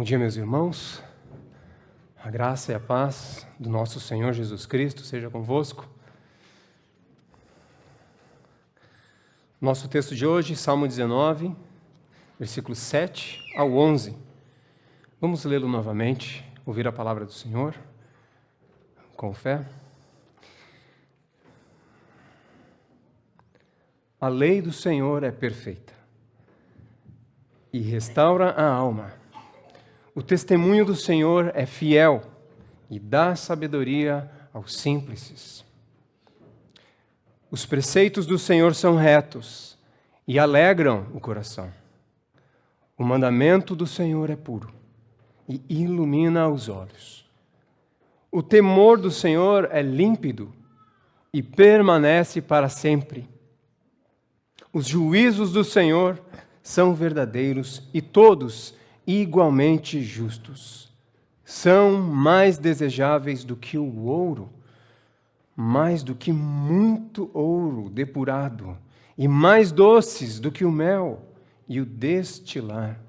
Bom dia, meus irmãos. A graça e a paz do nosso Senhor Jesus Cristo seja convosco. Nosso texto de hoje, Salmo 19, versículos 7 ao 11. Vamos lê-lo novamente, ouvir a palavra do Senhor com fé. A lei do Senhor é perfeita e restaura a alma. O testemunho do Senhor é fiel e dá sabedoria aos simples. Os preceitos do Senhor são retos e alegram o coração. O mandamento do Senhor é puro e ilumina os olhos. O temor do Senhor é límpido e permanece para sempre. Os juízos do Senhor são verdadeiros e todos igualmente justos. São mais desejáveis do que o ouro, mais do que muito ouro depurado, e mais doces do que o mel e o destilar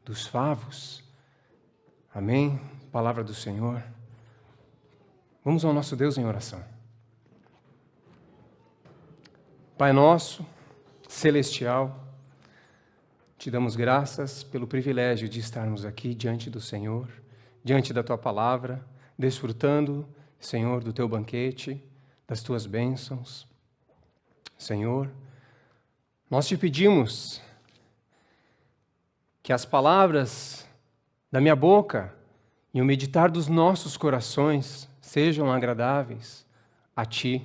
dos favos. Amém? Palavra do Senhor. Vamos ao nosso Deus em oração. Pai nosso, celestial, te damos graças pelo privilégio de estarmos aqui diante do Senhor, diante da Tua palavra, desfrutando, Senhor, do Teu banquete, das Tuas bênçãos. Senhor, nós te pedimos que as palavras da minha boca e o meditar dos nossos corações sejam agradáveis a Ti.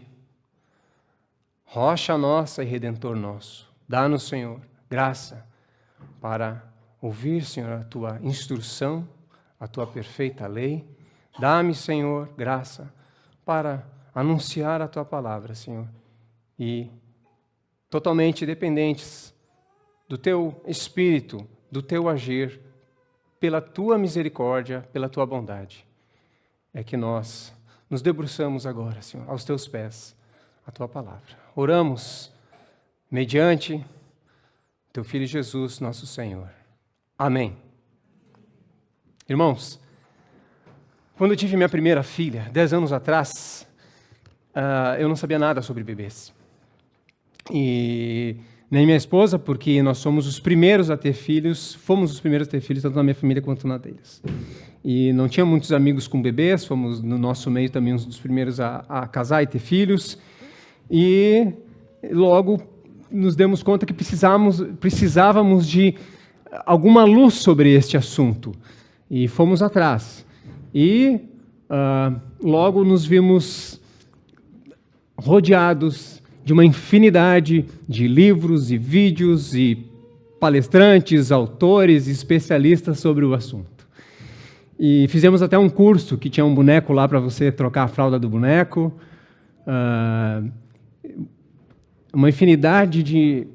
Rocha nossa e Redentor nosso, dá-nos, Senhor, graça para ouvir, Senhor, a Tua instrução, a Tua perfeita lei. Dá-me, Senhor, graça para anunciar a Tua palavra, Senhor, e totalmente dependentes do Teu Espírito, do Teu agir, pela Tua misericórdia, pela Tua bondade. É que nós nos debruçamos agora, Senhor, aos Teus pés, a Tua palavra. Oramos mediante Teu Filho Jesus, nosso Senhor. Amém. Irmãos, quando eu tive minha primeira filha, 10 anos atrás, eu não sabia nada sobre bebês. E nem minha esposa, porque nós somos os primeiros a ter filhos, fomos os primeiros a ter filhos, tanto na minha família quanto na deles. E não tinha muitos amigos com bebês, fomos no nosso meio também um dos primeiros a casar e ter filhos. E logo nos demos conta que precisávamos de alguma luz sobre este assunto. E fomos atrás. E logo nos vimos rodeados de uma infinidade de livros e vídeos e palestrantes, autores e especialistas sobre o assunto. E fizemos até um curso que tinha um boneco lá para você trocar a fralda do boneco. Uma infinidade de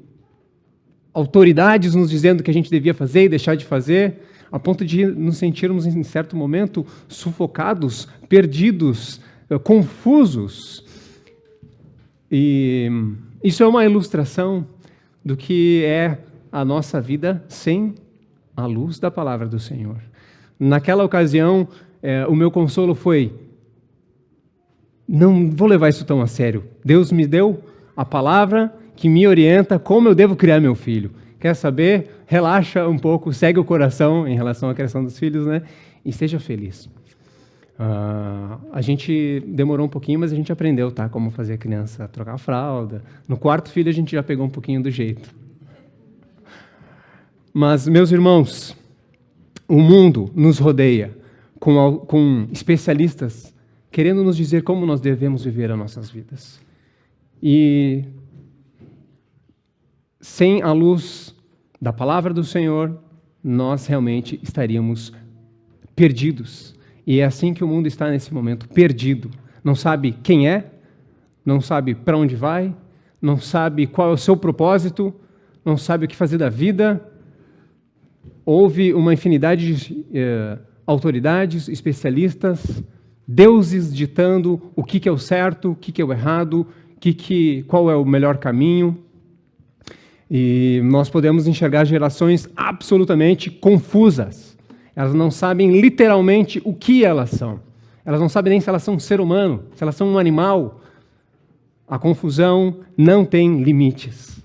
autoridades nos dizendo o que a gente devia fazer e deixar de fazer, a ponto de nos sentirmos, em certo momento, sufocados, perdidos, confusos. E isso é uma ilustração do que é a nossa vida sem a luz da palavra do Senhor. Naquela ocasião, o meu consolo foi: não vou levar isso tão a sério. Deus me deu a palavra que me orienta como eu devo criar meu filho. Quer saber? Relaxa um pouco, segue o coração em relação à criação dos filhos, né? E seja feliz. A gente demorou um pouquinho, mas a gente aprendeu, tá? Como fazer a criança trocar a fralda. No quarto filho a gente já pegou um pouquinho do jeito. Mas, meus irmãos, o mundo nos rodeia com especialistas querendo nos dizer como nós devemos viver as nossas vidas. E sem a luz da palavra do Senhor, nós realmente estaríamos perdidos. E é assim que o mundo está nesse momento, perdido. Não sabe quem é, não sabe para onde vai, não sabe qual é o seu propósito, não sabe o que fazer da vida. Houve uma infinidade de autoridades, especialistas, deuses ditando o que é o certo, o que é o errado, qual é o melhor caminho. E nós podemos enxergar gerações absolutamente confusas, Elas não sabem literalmente o que elas são. Elas não sabem nem se elas são um ser humano, se elas são um animal. A confusão não tem limites.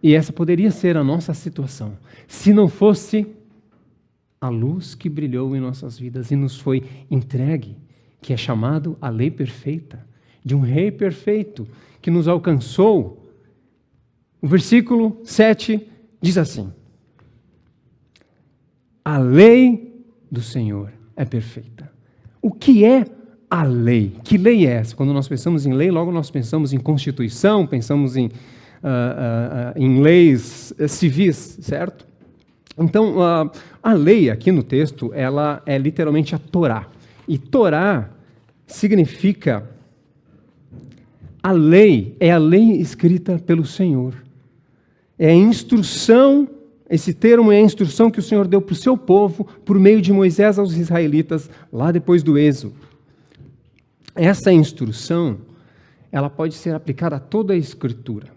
E essa poderia ser a nossa situação, se não fosse a luz que brilhou em nossas vidas e nos foi entregue, que é chamado a lei perfeita, de um rei perfeito que nos alcançou. O versículo 7 diz assim: a lei do Senhor é perfeita. O que é a lei? Que lei é essa? Quando nós pensamos em lei, logo nós pensamos em Constituição, pensamos em leis civis, certo? Então, a lei aqui no texto, ela é literalmente a Torá. E Torá significa a lei, é a lei escrita pelo Senhor. É a instrução, esse termo é a instrução que o Senhor deu para o seu povo, por meio de Moisés aos israelitas, lá depois do Êxodo. Essa instrução, ela pode ser aplicada a toda a Escritura.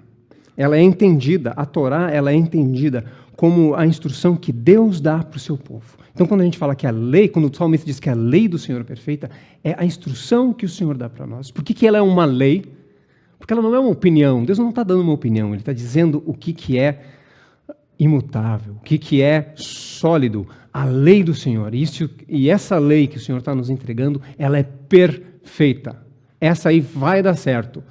Ela é entendida, a Torá, ela é entendida como a instrução que Deus dá para o seu povo. Então, quando a gente fala que a lei, quando o salmista diz que a lei do Senhor é perfeita, é a instrução que o Senhor dá para nós. Por que ela é uma lei? Porque ela não é uma opinião. Deus não está dando uma opinião, Ele está dizendo o que é imutável, o que é sólido, a lei do Senhor. E essa lei que o Senhor está nos entregando, ela é perfeita. Essa aí vai dar certo.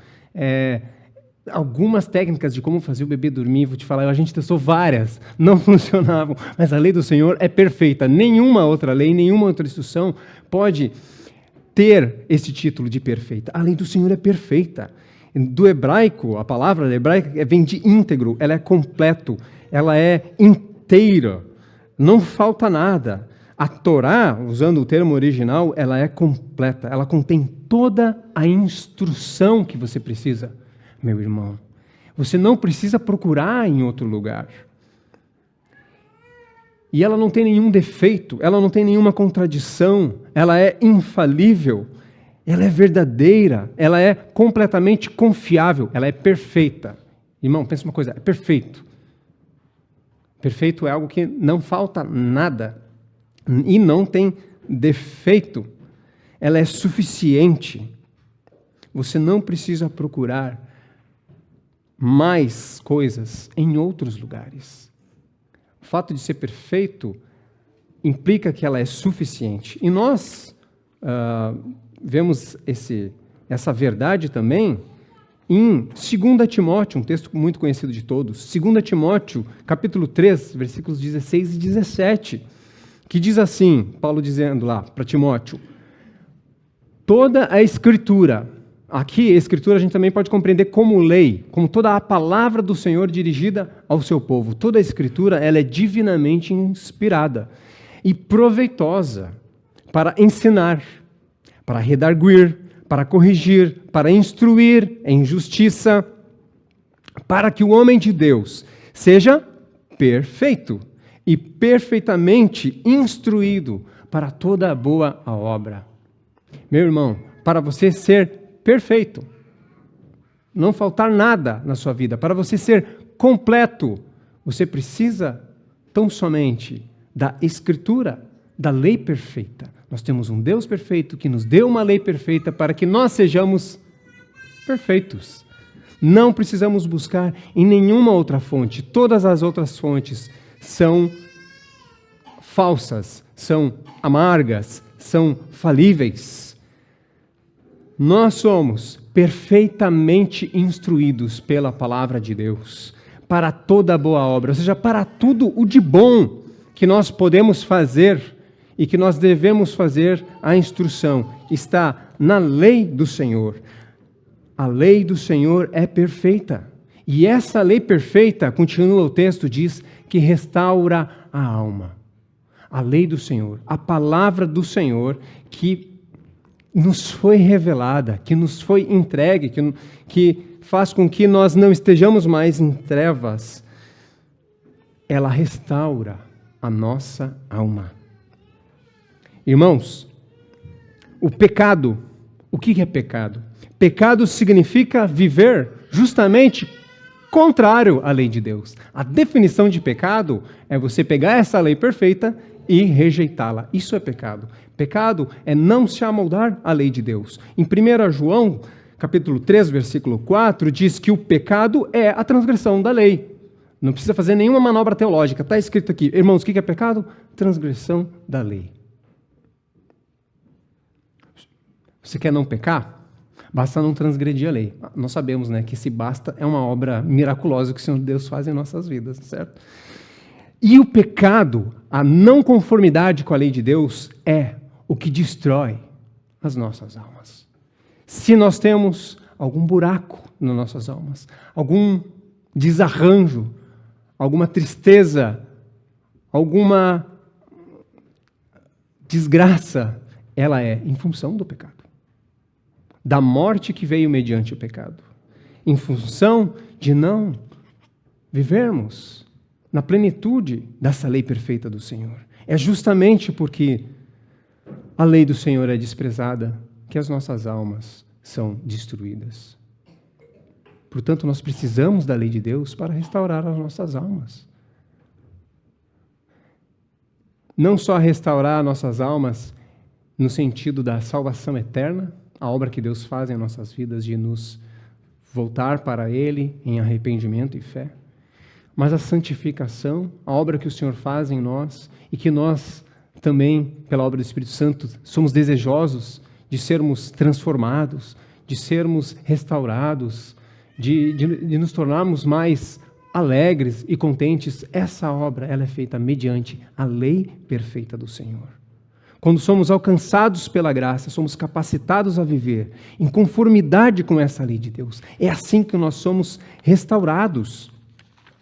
Algumas técnicas de como fazer o bebê dormir, vou te falar, a gente testou várias, não funcionavam, mas a lei do Senhor é perfeita. Nenhuma outra lei, nenhuma outra instrução pode ter esse título de perfeita. A lei do Senhor é perfeita. Do hebraico, a palavra hebraica vem de íntegro, ela é completo, ela é inteira, não falta nada. A Torá, usando o termo original, ela é completa, ela contém toda a instrução que você precisa. Meu irmão, você não precisa procurar em outro lugar. E ela não tem nenhum defeito, ela não tem nenhuma contradição, ela é infalível, ela é verdadeira, ela é completamente confiável, ela é perfeita. Irmão, pensa uma coisa, é perfeito. Perfeito é algo que não falta nada e não tem defeito. Ela é suficiente. Você não precisa procurar mais coisas em outros lugares. O fato de ser perfeito implica que ela é suficiente. E nós vemos essa verdade também em 2 Timóteo, um texto muito conhecido de todos. 2 Timóteo, capítulo 3, versículos 16 e 17, que diz assim, Paulo dizendo lá para Timóteo: toda a Escritura. Aqui, a Escritura a gente também pode compreender como lei, como toda a palavra do Senhor dirigida ao seu povo. Toda a Escritura, ela é divinamente inspirada e proveitosa para ensinar, para redarguir, para corrigir, para instruir em justiça, para que o homem de Deus seja perfeito e perfeitamente instruído para toda a boa obra. Meu irmão, para você ser perfeito, não faltar nada na sua vida, para você ser completo, você precisa tão somente da Escritura, da lei perfeita. Nós temos um Deus perfeito que nos deu uma lei perfeita para que nós sejamos perfeitos. Não precisamos buscar em nenhuma outra fonte. Todas as outras fontes são falsas, são amargas, são falíveis. Nós somos perfeitamente instruídos pela palavra de Deus para toda boa obra, ou seja, para tudo o de bom que nós podemos fazer e que nós devemos fazer. A instrução está na lei do Senhor. A lei do Senhor é perfeita. E essa lei perfeita, continua o texto, diz que restaura a alma. A lei do Senhor, a palavra do Senhor que nos foi revelada, que nos foi entregue, que faz com que nós não estejamos mais em trevas, ela restaura a nossa alma. Irmãos, o pecado, o que é pecado? Pecado significa viver justamente contrário à lei de Deus. A definição de pecado é você pegar essa lei perfeita e rejeitá-la. Isso é pecado. Pecado é não se amoldar à lei de Deus. Em 1 João, capítulo 3, versículo 4, diz que o pecado é a transgressão da lei. Não precisa fazer nenhuma manobra teológica. Está escrito aqui. Irmãos, o que é pecado? Transgressão da lei. Você quer não pecar? Basta não transgredir a lei. Nós sabemos, né, que esse basta é uma obra miraculosa que o Senhor Deus faz em nossas vidas, certo? E o pecado, a não conformidade com a lei de Deus, é o que destrói as nossas almas. Se nós temos algum buraco nas nossas almas, algum desarranjo, alguma tristeza, alguma desgraça, ela é em função do pecado. Da morte que veio mediante o pecado. Em função de não vivermos na plenitude dessa lei perfeita do Senhor. É justamente porque a lei do Senhor é desprezada que as nossas almas são destruídas. Portanto, nós precisamos da lei de Deus para restaurar as nossas almas. Não só restaurar nossas almas no sentido da salvação eterna, a obra que Deus faz em nossas vidas de nos voltar para Ele em arrependimento e fé, mas a santificação, a obra que o Senhor faz em nós e que nós também, pela obra do Espírito Santo, somos desejosos de sermos transformados, de sermos restaurados, de nos tornarmos mais alegres e contentes. Essa obra ela é feita mediante a lei perfeita do Senhor. Quando somos alcançados pela graça, somos capacitados a viver em conformidade com essa lei de Deus. É assim que nós somos restaurados.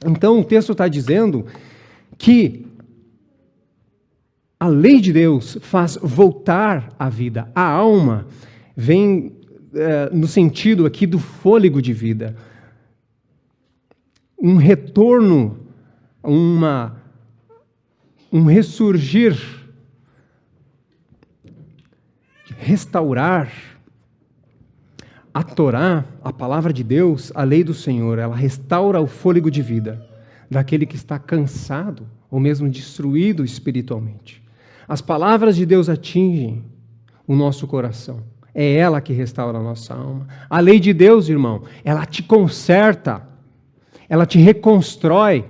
Então o texto está dizendo que a lei de Deus faz voltar a vida. A alma vem no sentido aqui do fôlego de vida. Um retorno, um ressurgir, restaurar. A Torá, a palavra de Deus, a lei do Senhor, ela restaura o fôlego de vida daquele que está cansado ou mesmo destruído espiritualmente. As palavras de Deus atingem o nosso coração. É ela que restaura a nossa alma. A lei de Deus, irmão, ela te conserta, ela te reconstrói,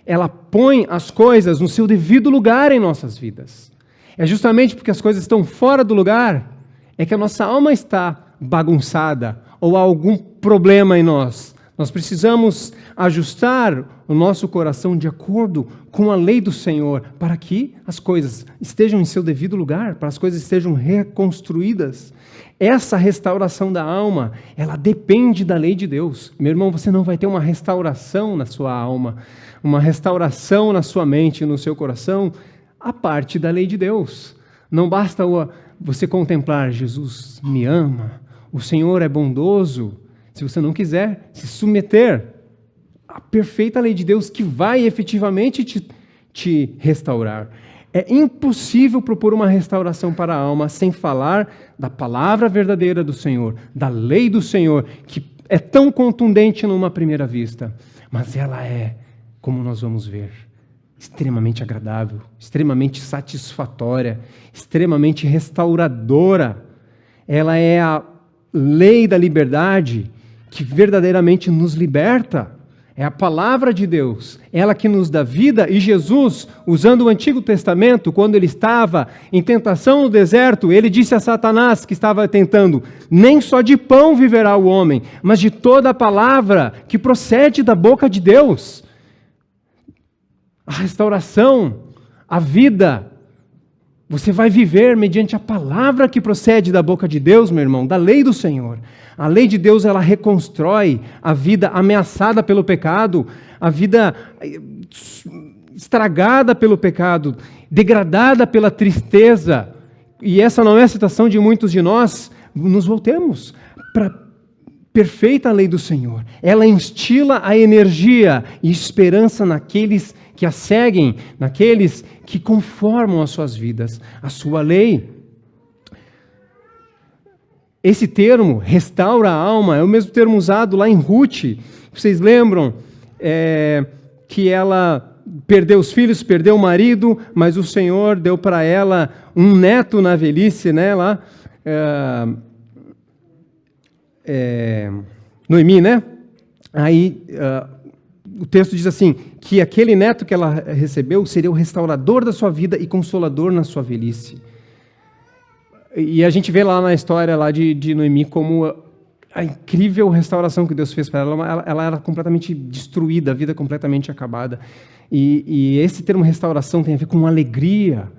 ela põe as coisas no seu devido lugar em nossas vidas. É justamente porque as coisas estão fora do lugar, é que a nossa alma está bagunçada ou há algum problema em nós. Nós precisamos ajustar o nosso coração de acordo com a lei do Senhor, para que as coisas estejam em seu devido lugar, para as coisas estejam reconstruídas. Essa restauração da alma, ela depende da lei de Deus. Meu irmão, você não vai ter uma restauração na sua alma, uma restauração na sua mente e no seu coração, a parte da lei de Deus. Não basta você contemplar, Jesus me ama, o Senhor é bondoso, se você não quiser se submeter à perfeita lei de Deus que vai efetivamente te restaurar. É impossível propor uma restauração para a alma sem falar da palavra verdadeira do Senhor, da lei do Senhor, que é tão contundente numa primeira vista, mas ela é, como nós vamos ver, extremamente agradável, extremamente satisfatória, extremamente restauradora. Ela é a lei da liberdade que verdadeiramente nos liberta. É a palavra de Deus, ela que nos dá vida. E Jesus, usando o Antigo Testamento, quando ele estava em tentação no deserto, ele disse a Satanás que estava tentando: nem só de pão viverá o homem, mas de toda a palavra que procede da boca de Deus. A restauração, a vida, você vai viver mediante a palavra que procede da boca de Deus, meu irmão, da lei do Senhor. A lei de Deus, ela reconstrói a vida ameaçada pelo pecado, a vida estragada pelo pecado, degradada pela tristeza. E essa não é a situação de muitos de nós. Nos voltemos para a perfeita lei do Senhor. Ela instila a energia e esperança naqueles que a seguem, naqueles que conformam as suas vidas, a sua lei. Esse termo, restaura a alma, é o mesmo termo usado lá em Ruth. Vocês lembram que ela perdeu os filhos, perdeu o marido, mas o Senhor deu para ela um neto na velhice, né? Lá, Noemi, né? Aí o texto diz assim, que aquele neto que ela recebeu seria o restaurador da sua vida e consolador na sua velhice. E a gente vê lá na história lá de Noemi como a incrível restauração que Deus fez para ela. Ela era completamente destruída, a vida completamente acabada. E esse termo restauração tem a ver com alegria,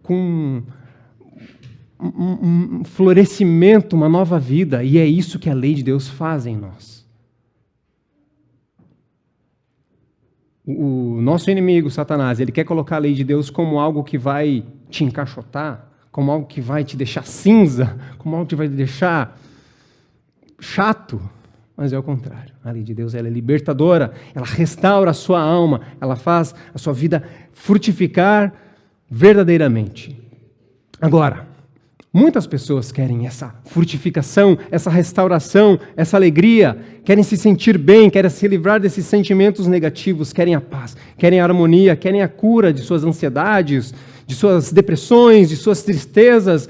com um florescimento, uma nova vida. E é isso que a lei de Deus faz em nós. O nosso inimigo, Satanás, ele quer colocar a lei de Deus como algo que vai te encaixotar, como algo que vai te deixar cinza, como algo que vai te deixar chato. Mas é o contrário. A lei de Deus, ela é libertadora, ela restaura a sua alma, ela faz a sua vida frutificar verdadeiramente. Agora, muitas pessoas querem essa frutificação, essa restauração, essa alegria, querem se sentir bem, querem se livrar desses sentimentos negativos, querem a paz, querem a harmonia, querem a cura de suas ansiedades, de suas depressões, de suas tristezas,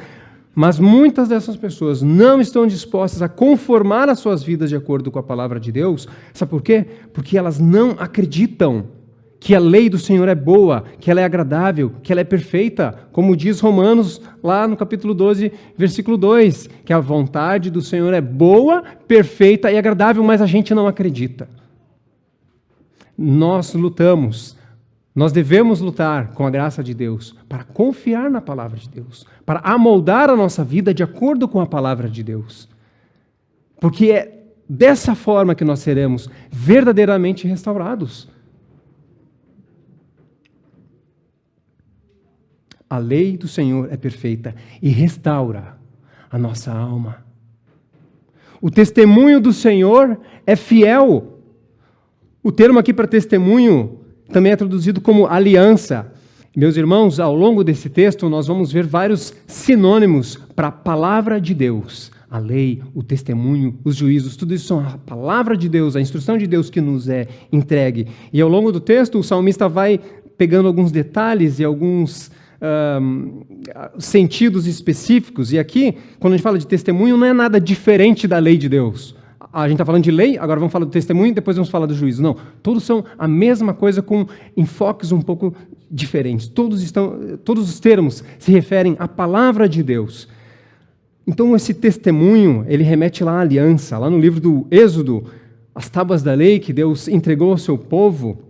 mas muitas dessas pessoas não estão dispostas a conformar as suas vidas de acordo com a palavra de Deus. Sabe por quê? Porque elas não acreditam que a lei do Senhor é boa, que ela é agradável, que ela é perfeita, como diz Romanos, lá no capítulo 12, versículo 2, que a vontade do Senhor é boa, perfeita e agradável, mas a gente não acredita. Nós lutamos, nós devemos lutar com a graça de Deus, para confiar na palavra de Deus, para amoldar a nossa vida de acordo com a palavra de Deus. Porque é dessa forma que nós seremos verdadeiramente restaurados. A lei do Senhor é perfeita e restaura a nossa alma. O testemunho do Senhor é fiel. O termo aqui para testemunho também é traduzido como aliança. Meus irmãos, ao longo desse texto, nós vamos ver vários sinônimos para a palavra de Deus. A lei, o testemunho, os juízos, tudo isso são a palavra de Deus, a instrução de Deus que nos é entregue. E ao longo do texto, o salmista vai pegando alguns detalhes e alguns sentidos específicos. E aqui, quando a gente fala de testemunho, não é nada diferente da lei de Deus. A gente está falando de lei, agora vamos falar do testemunho, depois vamos falar do juízo. Não, todos são a mesma coisa com enfoques um pouco diferentes. Todos os termos se referem à palavra de Deus. Então esse testemunho, ele remete lá à aliança, lá no livro do Êxodo, as tábuas da lei que Deus entregou ao seu povo,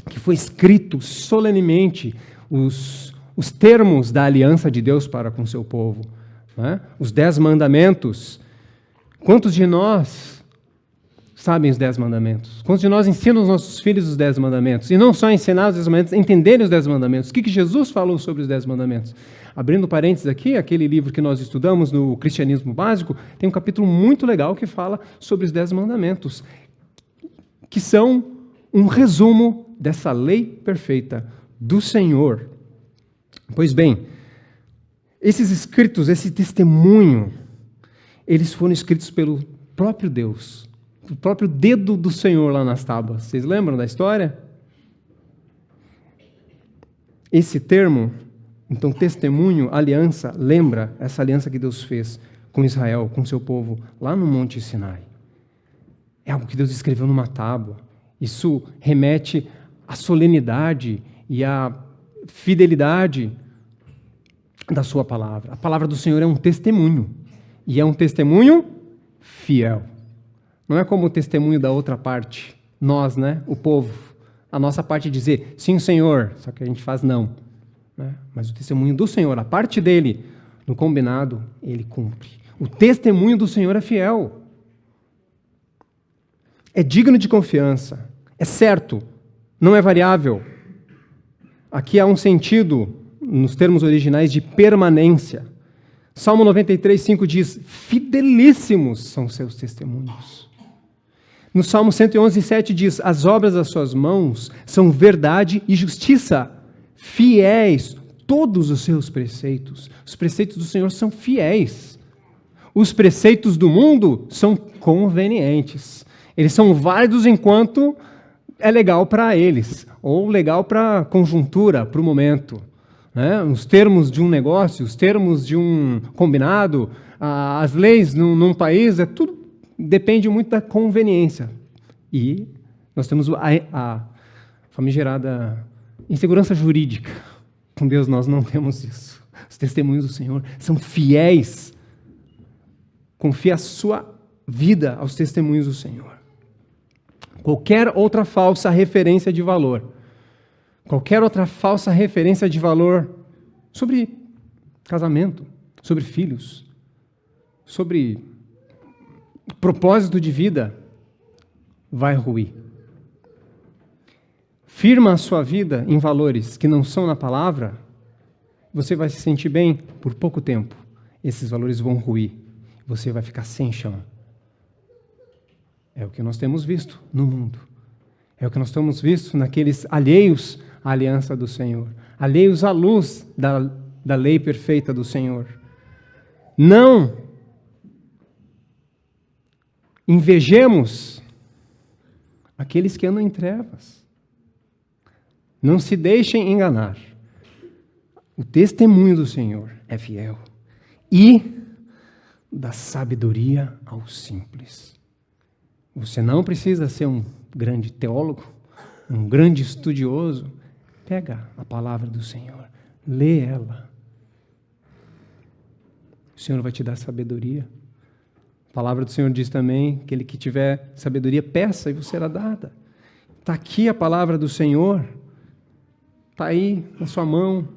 que foi escrito solenemente os termos da aliança de Deus para com o seu povo, né? Os 10 mandamentos. Quantos de nós sabem os 10 mandamentos? Quantos de nós ensinam os nossos filhos os 10 mandamentos? E não só ensinar os 10 mandamentos, entenderem os 10 mandamentos. O que Jesus falou sobre os 10 mandamentos? Abrindo parênteses aqui, aquele livro que nós estudamos no Cristianismo Básico, tem um capítulo muito legal que fala sobre os 10 mandamentos, que são um resumo dessa lei perfeita do Senhor. Pois bem, esses escritos, esse testemunho, eles foram escritos pelo próprio Deus, o próprio dedo do Senhor lá nas tábuas. Vocês lembram da história? Esse termo, então, testemunho, aliança, lembra essa aliança que Deus fez com Israel, com seu povo, lá no Monte Sinai. É algo que Deus escreveu numa tábua. Isso remete à solenidade e à fidelidade da sua palavra. A palavra do Senhor é um testemunho. E é um testemunho fiel. Não é como o testemunho da outra parte. Nós, né? O povo. A nossa parte é dizer, sim, Senhor. Só que a gente faz não. Né? Mas o testemunho do Senhor, a parte dele, no combinado, ele cumpre. O testemunho do Senhor é fiel. É digno de confiança. É certo. Não é variável. Aqui há um sentido, nos termos originais, de permanência. Salmo 93, 5 diz, fidelíssimos são seus testemunhos. No Salmo 111, 7 diz, as obras das suas mãos são verdade e justiça. Fiéis, todos os seus preceitos. Os preceitos do Senhor são fiéis. Os preceitos do mundo são convenientes. Eles são válidos enquanto é legal para eles, ou legal para a conjuntura, para o momento. Né? Os termos de um negócio, os termos de um combinado, as leis num país, tudo depende muito da conveniência. E nós temos a famigerada insegurança jurídica. Com Deus nós não temos isso. Os testemunhos do Senhor são fiéis. Confia a sua vida aos testemunhos do Senhor. Qualquer outra falsa referência de valor, qualquer outra falsa referência de valor sobre casamento, sobre filhos, sobre propósito de vida, vai ruir. Firma a sua vida em valores que não são na palavra, você vai se sentir bem por pouco tempo. Esses valores vão ruir. Você vai ficar sem chão. É o que nós temos visto no mundo. É o que nós temos visto naqueles alheios à aliança do Senhor. Alheios à luz da lei perfeita do Senhor. Não invejemos aqueles que andam em trevas. Não se deixem enganar. O testemunho do Senhor é fiel. E dá sabedoria aos simples. Você não precisa ser um grande teólogo, um grande estudioso. Pega a palavra do Senhor, lê ela. O Senhor vai te dar sabedoria. A palavra do Senhor diz também: aquele que tiver sabedoria, peça e vos será dada. Está aqui a palavra do Senhor. Está aí na sua mão.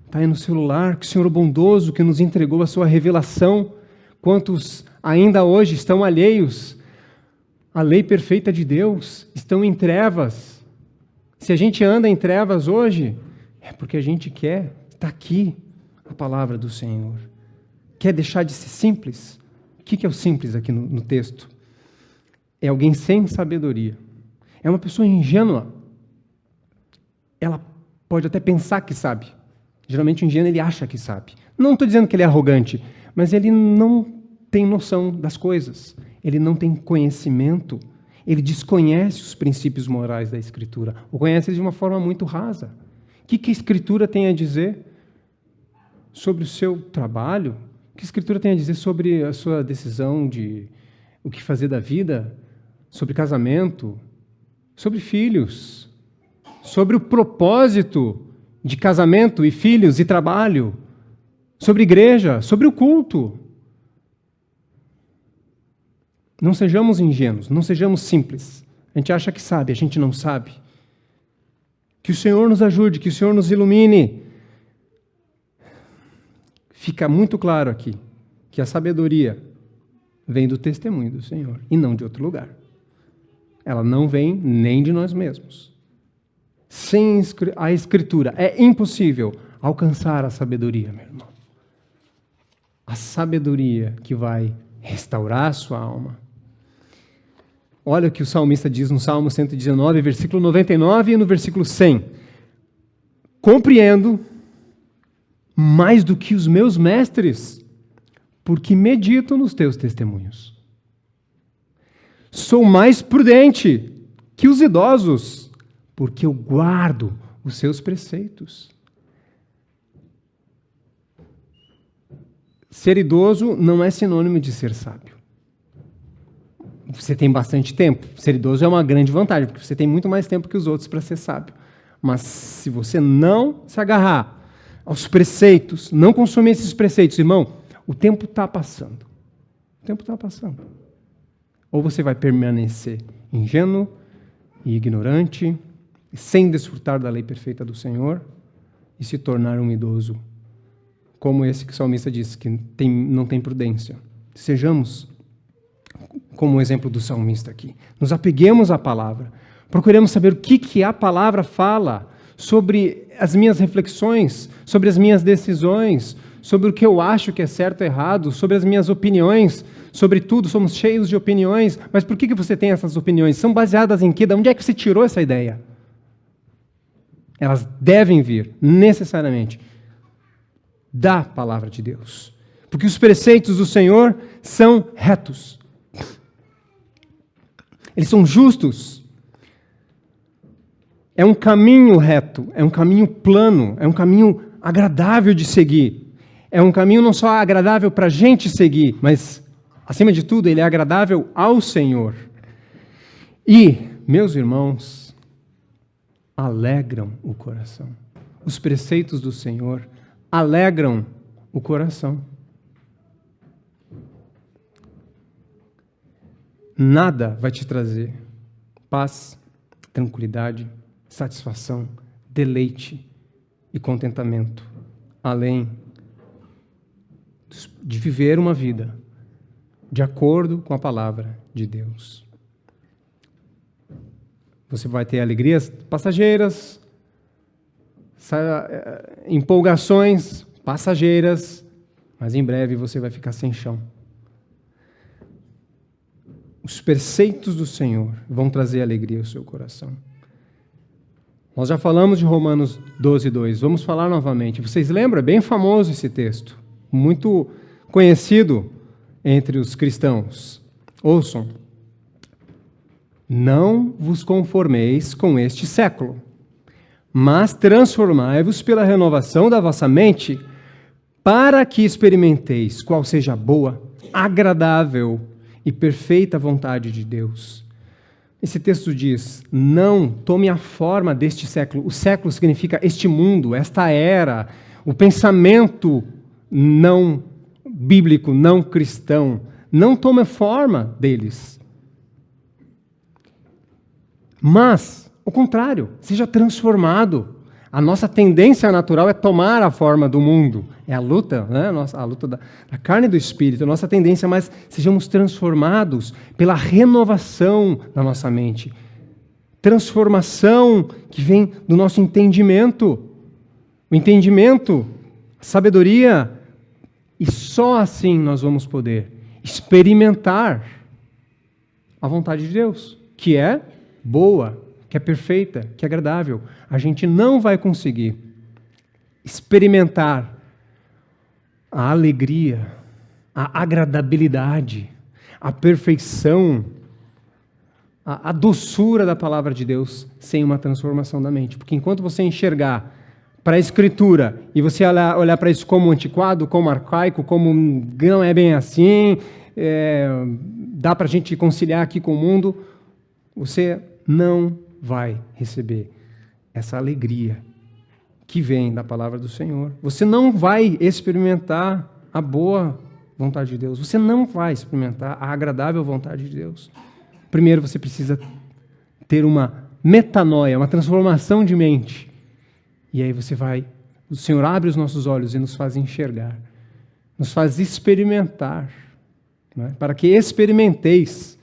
Está aí no celular. Que o Senhor bondoso que nos entregou a sua revelação. Quantos ainda hoje estão alheios à lei perfeita de Deus, estão em trevas. Se a gente anda em trevas hoje, é porque a gente quer. Está aqui a palavra do Senhor. Quer deixar de ser simples? O que é o simples aqui no texto? É alguém sem sabedoria. É uma pessoa ingênua. Ela pode até pensar que sabe. Geralmente o ingênuo ele acha que sabe. Não estou dizendo que ele é arrogante, mas ele não tem noção das coisas. Ele não tem conhecimento. Ele desconhece os princípios morais da Escritura. Ou conhece de uma forma muito rasa. O que a Escritura tem a dizer sobre o seu trabalho? O que a Escritura tem a dizer sobre a sua decisão de o que fazer da vida? Sobre casamento? Sobre filhos? Sobre o propósito de casamento e filhos e trabalho? Sobre igreja? Sobre o culto? Não sejamos ingênuos, não sejamos simples. A gente acha que sabe, a gente não sabe. Que o Senhor nos ajude, que o Senhor nos ilumine. Fica muito claro aqui que a sabedoria vem do testemunho do Senhor e não de outro lugar. Ela não vem nem de nós mesmos. Sem a Escritura é impossível alcançar a sabedoria, meu irmão. A sabedoria que vai restaurar a sua alma. Olha o que o salmista diz no Salmo 119, versículo 99 e no versículo 100. Compreendo mais do que os meus mestres, porque medito nos teus testemunhos. Sou mais prudente que os idosos, porque eu guardo os seus preceitos. Ser idoso não é sinônimo de ser sábio. Você tem bastante tempo. Ser idoso é uma grande vantagem, porque você tem muito mais tempo que os outros para ser sábio. Mas se você não se agarrar aos preceitos, não consumir esses preceitos, irmão, o tempo está passando. O tempo está passando. Ou você vai permanecer ingênuo e ignorante, sem desfrutar da lei perfeita do Senhor, e se tornar um idoso, como esse que o salmista diz, que não tem prudência. Sejamos como o exemplo do salmista aqui. Nos apeguemos à palavra. Procuremos saber o que a palavra fala sobre as minhas reflexões, sobre as minhas decisões, sobre o que eu acho que é certo ou errado, sobre as minhas opiniões, sobre tudo. Somos cheios de opiniões, mas por que você tem essas opiniões? São baseadas em quê? De onde é que você tirou essa ideia? Elas devem vir, necessariamente, da palavra de Deus. Porque os preceitos do Senhor são retos. Eles são justos. É um caminho reto, é um caminho plano, é um caminho agradável de seguir. É um caminho não só agradável para a gente seguir, mas, acima de tudo, ele é agradável ao Senhor. E, meus irmãos, alegram o coração. Os preceitos do Senhor alegram o coração. Nada vai te trazer paz, tranquilidade, satisfação, deleite e contentamento, além de viver uma vida de acordo com a palavra de Deus. Você vai ter alegrias passageiras, empolgações passageiras, mas em breve você vai ficar sem chão. Os preceitos do Senhor vão trazer alegria ao seu coração. Nós já falamos de Romanos 12:2. Vamos falar novamente. Vocês lembram? É bem famoso esse texto. Muito conhecido entre os cristãos. Ouçam. Não vos conformeis com este século, mas transformai-vos pela renovação da vossa mente, para que experimenteis qual seja a boa, agradável e perfeita vontade de Deus. Esse texto diz, não tome a forma deste século. O século significa este mundo, esta era, o pensamento não bíblico, não cristão. Não tome a forma deles. Mas, ao contrário, seja transformado. A nossa tendência natural é tomar a forma do mundo. É a luta, né? A luta da carne e do espírito. A nossa tendência, mas sejamos transformados pela renovação da nossa mente. Transformação que vem do nosso entendimento. O entendimento, a sabedoria. E só assim nós vamos poder experimentar a vontade de Deus, que é boa, que é perfeita, que é agradável. A gente não vai conseguir experimentar a alegria, a agradabilidade, a perfeição, a doçura da palavra de Deus sem uma transformação da mente. Porque enquanto você enxergar para a Escritura e você olhar para isso como antiquado, como arcaico, como não é bem assim, dá para a gente conciliar aqui com o mundo, você não vai receber essa alegria que vem da palavra do Senhor. Você não vai experimentar a boa vontade de Deus. Você não vai experimentar a agradável vontade de Deus. Primeiro você precisa ter uma metanoia, uma transformação de mente. E aí o Senhor abre os nossos olhos e nos faz enxergar, nos faz experimentar, né? Para que experimenteis.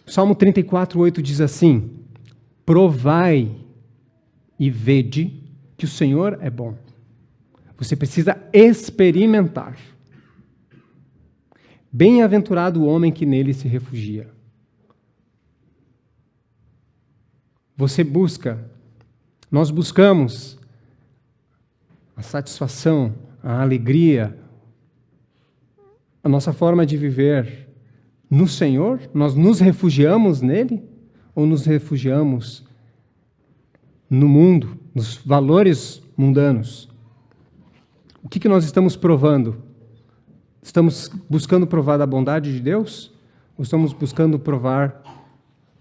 Salmo 34:8 diz assim, provai e vede que o Senhor é bom. Você precisa experimentar. Bem-aventurado o homem que nele se refugia. Nós buscamos a satisfação, a alegria, a nossa forma de viver no Senhor? Nós nos refugiamos nele? Ou nos refugiamos no mundo, nos valores mundanos? O que nós estamos provando? Estamos buscando provar da bondade de Deus? Ou estamos buscando provar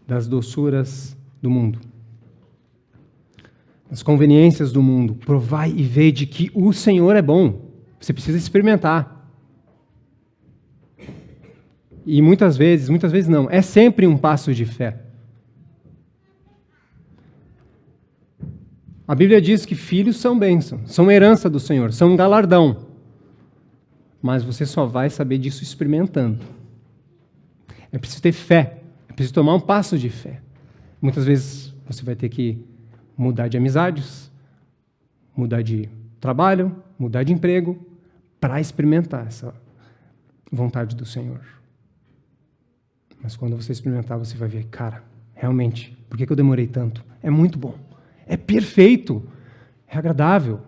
das doçuras do mundo? As conveniências do mundo. Provai e vede que o Senhor é bom. Você precisa experimentar. E muitas vezes não, é sempre um passo de fé. A Bíblia diz que filhos são bênção, são herança do Senhor, são um galardão. Mas você só vai saber disso experimentando. É preciso ter fé, é preciso tomar um passo de fé. Muitas vezes você vai ter que mudar de amizades, mudar de trabalho, mudar de emprego, para experimentar essa vontade do Senhor. Mas quando você experimentar, você vai ver, cara, realmente, por que eu demorei tanto? É muito bom, é perfeito, é agradável.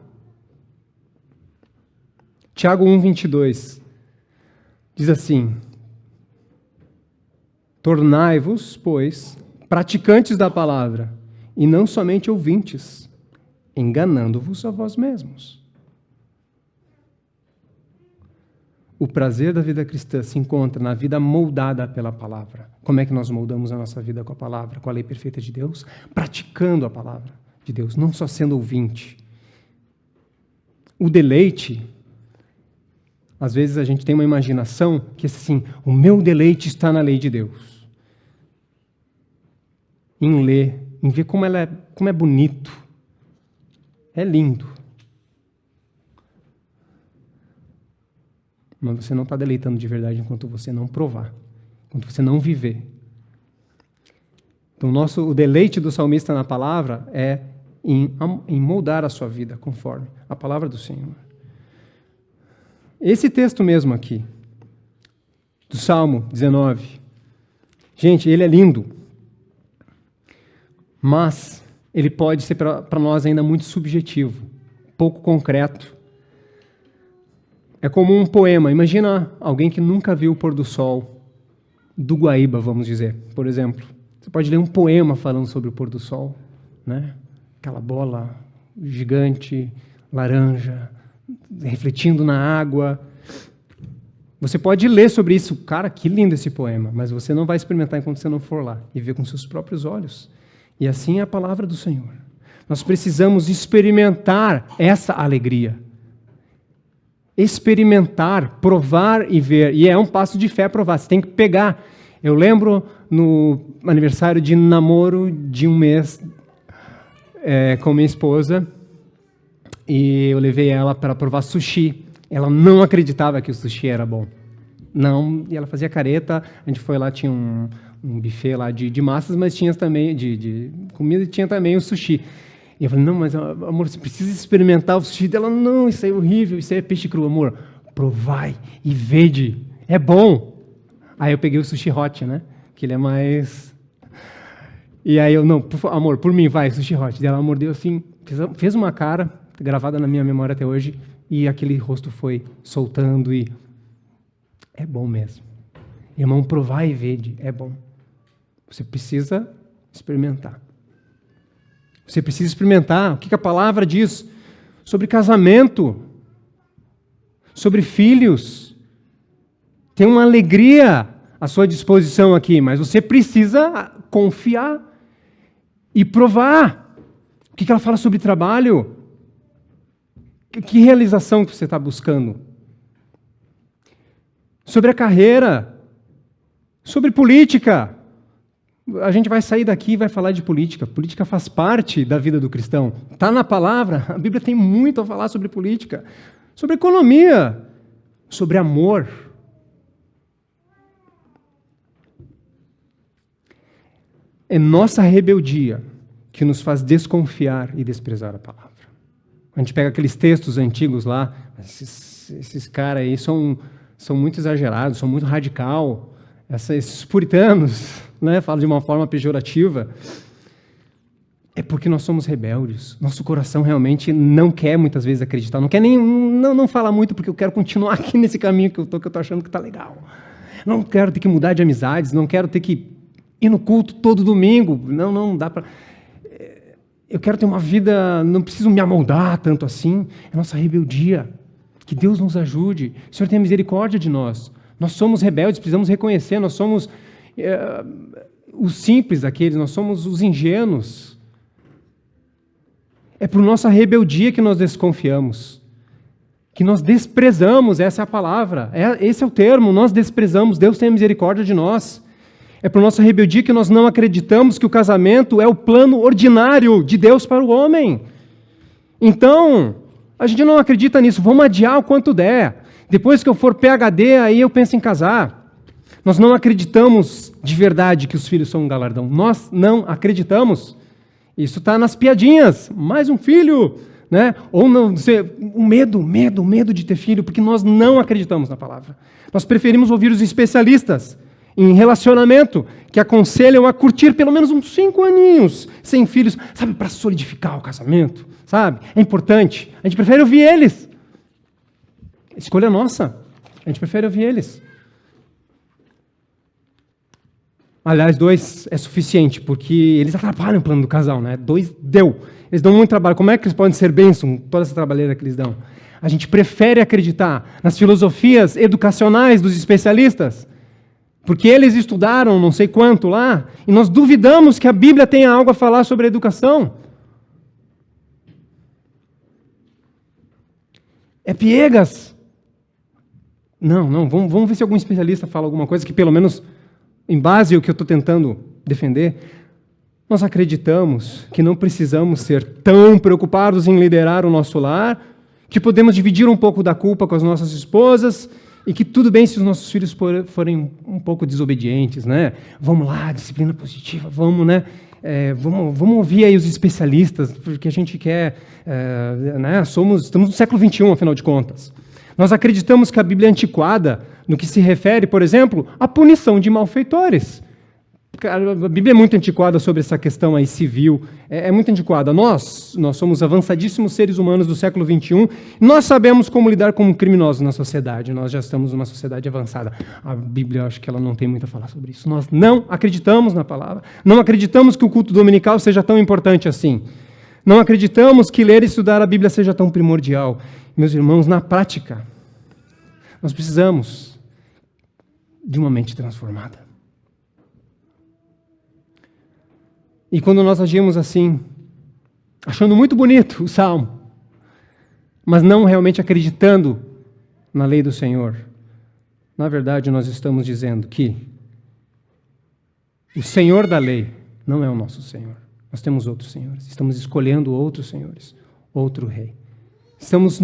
Tiago 1:22 diz assim, tornai-vos, pois, praticantes da palavra, e não somente ouvintes, enganando-vos a vós mesmos. O prazer da vida cristã se encontra na vida moldada pela palavra. Como é que nós moldamos a nossa vida com a palavra, com a lei perfeita de Deus? Praticando a palavra de Deus, não só sendo ouvinte. O deleite, às vezes a gente tem uma imaginação que assim, o meu deleite está na lei de Deus. Em ler, em ver como é bonito. É lindo. Mas você não está deleitando de verdade enquanto você não provar, enquanto você não viver. Então, o deleite do salmista na palavra é em moldar a sua vida conforme a palavra do Senhor. Esse texto mesmo aqui, do Salmo 19, gente, ele é lindo, mas ele pode ser para nós ainda muito subjetivo, pouco concreto. É como um poema. Imagina alguém que nunca viu o pôr do sol do Guaíba, vamos dizer, por exemplo. Você pode ler um poema falando sobre o pôr do sol, né? Aquela bola gigante, laranja, refletindo na água. Você pode ler sobre isso. Cara, que lindo esse poema, mas você não vai experimentar enquanto você não for lá e ver com seus próprios olhos. E assim é a palavra do Senhor. Nós precisamos experimentar essa alegria. Experimentar, provar e ver. E é um passo de fé provar. Você tem que pegar. Eu lembro no aniversário de namoro de um mês com minha esposa, e eu levei ela para provar sushi. Ela não acreditava que o sushi era bom. Não, e ela fazia careta. A gente foi lá, tinha um buffet lá de massas, mas tinha também de comida e tinha também o sushi. E eu falei, não, mas amor, você precisa experimentar o sushi dela. Não, isso aí é horrível, isso aí é peixe cru, amor. Provai e vede, é bom. Aí eu peguei o sushi hot, né? Que ele é mais... E aí eu, não, amor, por mim, vai, sushi hot. E ela mordeu assim, fez uma cara, gravada na minha memória até hoje, e aquele rosto foi soltando e... É bom mesmo. Irmão, provai e vede, é bom. Você precisa experimentar. Você precisa experimentar o que a palavra diz sobre casamento, sobre filhos. Tem uma alegria à sua disposição aqui, mas você precisa confiar e provar. O que ela fala sobre trabalho? Que realização que você está buscando? Sobre a carreira, sobre política. A gente vai sair daqui e vai falar de política. Política faz parte da vida do cristão. Está na palavra. A Bíblia tem muito a falar sobre política, sobre economia, sobre amor. É nossa rebeldia que nos faz desconfiar e desprezar a palavra. A gente pega aqueles textos antigos lá, esses caras aí são muito exagerados, são muito radical. Esses puritanos, né, falam de uma forma pejorativa. É porque nós somos rebeldes. Nosso coração realmente não quer muitas vezes acreditar. Não quer nem não fala muito porque eu quero continuar aqui nesse caminho que eu estou achando que está legal. Não quero ter que mudar de amizades, não quero ter que ir no culto todo domingo. Não dá para... Eu quero ter uma vida, não preciso me amoldar tanto assim. É nossa rebeldia. Que Deus nos ajude. O Senhor tenha misericórdia de nós. Nós somos rebeldes, precisamos reconhecer, nós somos os simples aqueles, nós somos os ingênuos. É por nossa rebeldia que nós desconfiamos, que nós desprezamos, essa é a palavra, esse é o termo, nós desprezamos, Deus tenha misericórdia de nós. É por nossa rebeldia que nós não acreditamos que o casamento é o plano ordinário de Deus para o homem. Então, a gente não acredita nisso, vamos adiar o quanto der. Depois que eu for PhD, aí eu penso em casar. Nós não acreditamos de verdade que os filhos são um galardão. Nós não acreditamos. Isso está nas piadinhas. Mais um filho, né? Ou não, o medo de ter filho, porque nós não acreditamos na palavra. Nós preferimos ouvir os especialistas em relacionamento, que aconselham a curtir pelo menos uns 5 aninhos sem filhos, sabe, para solidificar o casamento, sabe? É importante. A gente prefere ouvir eles. Escolha nossa. A gente prefere ouvir eles. Aliás, 2 é suficiente, porque eles atrapalham o plano do casal, né? 2 deu. Eles dão muito trabalho. Como é que eles podem ser bênção, toda essa trabalheira que eles dão? A gente prefere acreditar nas filosofias educacionais dos especialistas, porque eles estudaram não sei quanto lá, e nós duvidamos que a Bíblia tenha algo a falar sobre a educação. É piegas. Não, vamos ver se algum especialista fala alguma coisa que pelo menos, em base ao que eu estou tentando defender, nós acreditamos que não precisamos ser tão preocupados em liderar o nosso lar, que podemos dividir um pouco da culpa com as nossas esposas, e que tudo bem se os nossos filhos forem um pouco desobedientes, né? Vamos lá, disciplina positiva, vamos, né? Vamos ouvir aí os especialistas, porque a gente quer, né? Estamos no século XXI, afinal de contas. Nós acreditamos que a Bíblia é antiquada no que se refere, por exemplo, à punição de malfeitores. A Bíblia é muito antiquada sobre essa questão aí civil, é muito antiquada. Nós somos avançadíssimos seres humanos do século XXI, nós sabemos como lidar com criminosos na sociedade, nós já estamos numa sociedade avançada. A Bíblia, eu acho que ela não tem muito a falar sobre isso. Nós não acreditamos na palavra, não acreditamos que o culto dominical seja tão importante assim. Não acreditamos que ler e estudar a Bíblia seja tão primordial. Meus irmãos, na prática, nós precisamos de uma mente transformada. E quando nós agimos assim, achando muito bonito o Salmo, mas não realmente acreditando na lei do Senhor, na verdade nós estamos dizendo que o Senhor da lei não é o nosso Senhor. Nós temos outros senhores, estamos escolhendo outros senhores, outro rei. Estamos,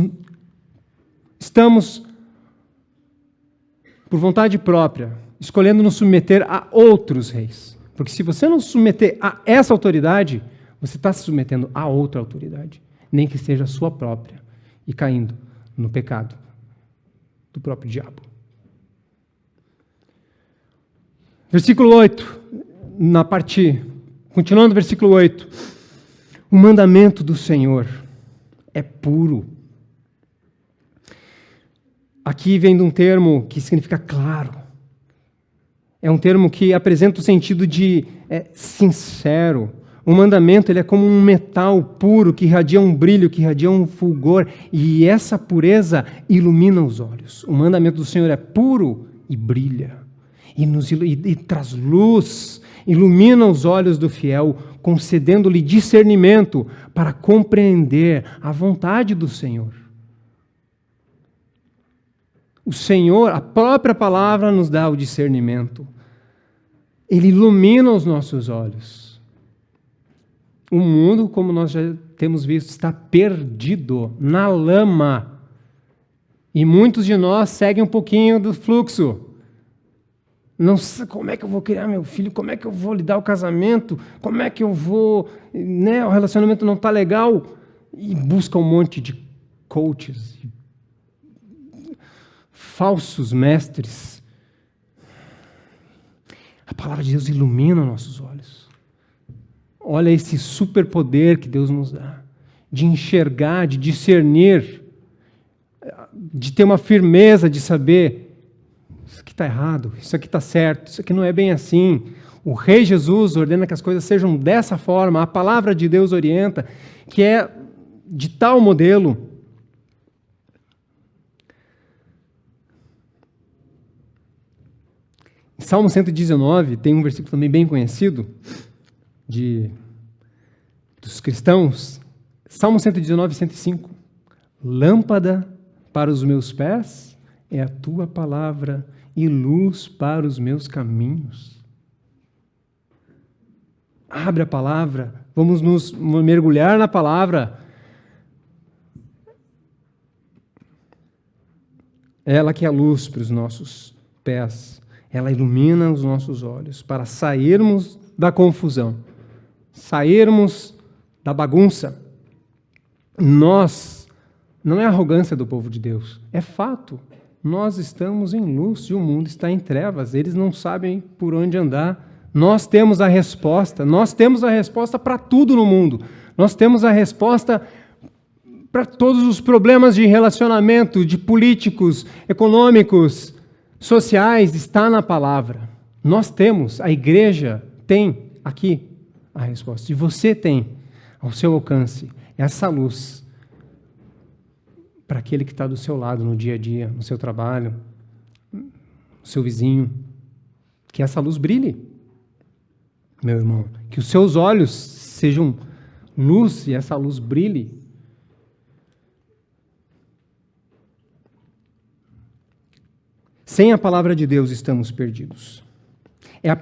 por vontade própria, escolhendo nos submeter a outros reis. Porque se você não se submeter a essa autoridade, você está se submetendo a outra autoridade, nem que seja a sua própria, e caindo no pecado do próprio diabo. Versículo 8, continuando o versículo 8. O mandamento do Senhor é puro. Aqui vem de um termo que significa claro. É um termo que apresenta o sentido de sincero. O mandamento ele é como um metal puro que irradia um brilho, que irradia um fulgor, e essa pureza ilumina os olhos. O mandamento do Senhor é puro e brilha, e traz luz, ilumina os olhos do fiel, concedendo-lhe discernimento para compreender a vontade do Senhor. O Senhor, a própria palavra nos dá o discernimento. Ele ilumina os nossos olhos. O mundo, como nós já temos visto, está perdido na lama. E muitos de nós seguem um pouquinho do fluxo. Não sei como é que eu vou criar meu filho, como é que eu vou lidar o casamento, como é que eu vou... Né, o relacionamento não está legal. E busca um monte de coaches, falsos mestres. A palavra de Deus ilumina nossos olhos. Olha esse superpoder que Deus nos dá, de enxergar, de discernir, de ter uma firmeza de saber, isso aqui está errado, isso aqui está certo, isso aqui não é bem assim. O Rei Jesus ordena que as coisas sejam dessa forma, a palavra de Deus orienta, que é de tal modelo. Em Salmo 119, tem um versículo também bem conhecido dos cristãos. Salmo 119, 105. Lâmpada para os meus pés é a tua palavra e luz para os meus caminhos. Abre a palavra, vamos nos mergulhar na palavra. Ela que é a luz para os nossos pés. Ela ilumina os nossos olhos para sairmos da confusão, sairmos da bagunça. Não é arrogância do povo de Deus, é fato. Nós estamos em luz e o mundo está em trevas. Eles não sabem por onde andar. Nós temos a resposta para tudo no mundo. Nós temos a resposta para todos os problemas de relacionamento, de políticos, econômicos, sociais, está na palavra. Nós temos, a igreja tem aqui a resposta. E você tem ao seu alcance essa luz para aquele que está do seu lado no dia a dia, no seu trabalho, no seu vizinho. Que essa luz brilhe, meu irmão. Que os seus olhos sejam luz e essa luz brilhe. Sem a palavra de Deus estamos perdidos. É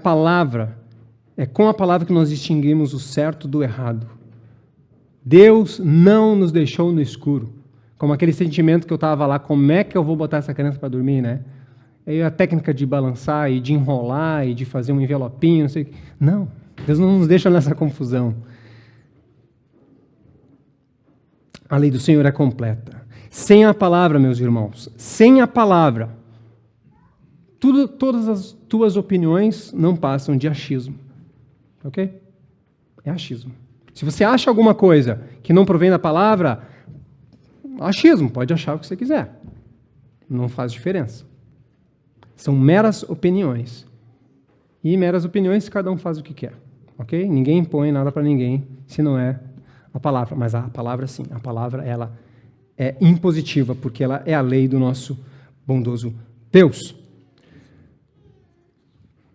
com a palavra que nós distinguimos o certo do errado. Deus não nos deixou no escuro. Como aquele sentimento que eu estava lá, como é que eu vou botar essa criança para dormir, né? E a técnica de balançar e de enrolar e de fazer um envelopinho, não sei o que. Não, Deus não nos deixa nessa confusão. A lei do Senhor é completa. Sem a palavra, meus irmãos, sem a palavra, todas as tuas opiniões não passam de achismo. Ok? É achismo. Se você acha alguma coisa que não provém da palavra, achismo, pode achar o que você quiser. Não faz diferença. São meras opiniões. E meras opiniões, cada um faz o que quer. Ok? Ninguém impõe nada para ninguém, se não é a palavra. Mas a palavra, sim. A palavra, ela é impositiva, porque ela é a lei do nosso bondoso Deus.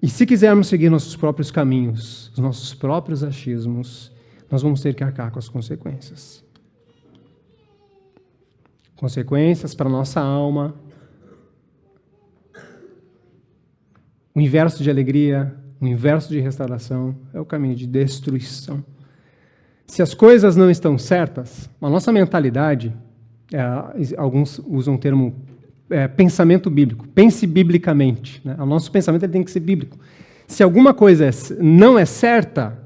E se quisermos seguir nossos próprios caminhos, os nossos próprios achismos, nós vamos ter que arcar com as consequências. Consequências para a nossa alma. O inverso de alegria, o inverso de restauração, é o caminho de destruição. Se as coisas não estão certas, a nossa mentalidade, alguns usam o termo pensamento bíblico, pense biblicamente. Né? O nosso pensamento ele tem que ser bíblico. Se alguma coisa não é certa,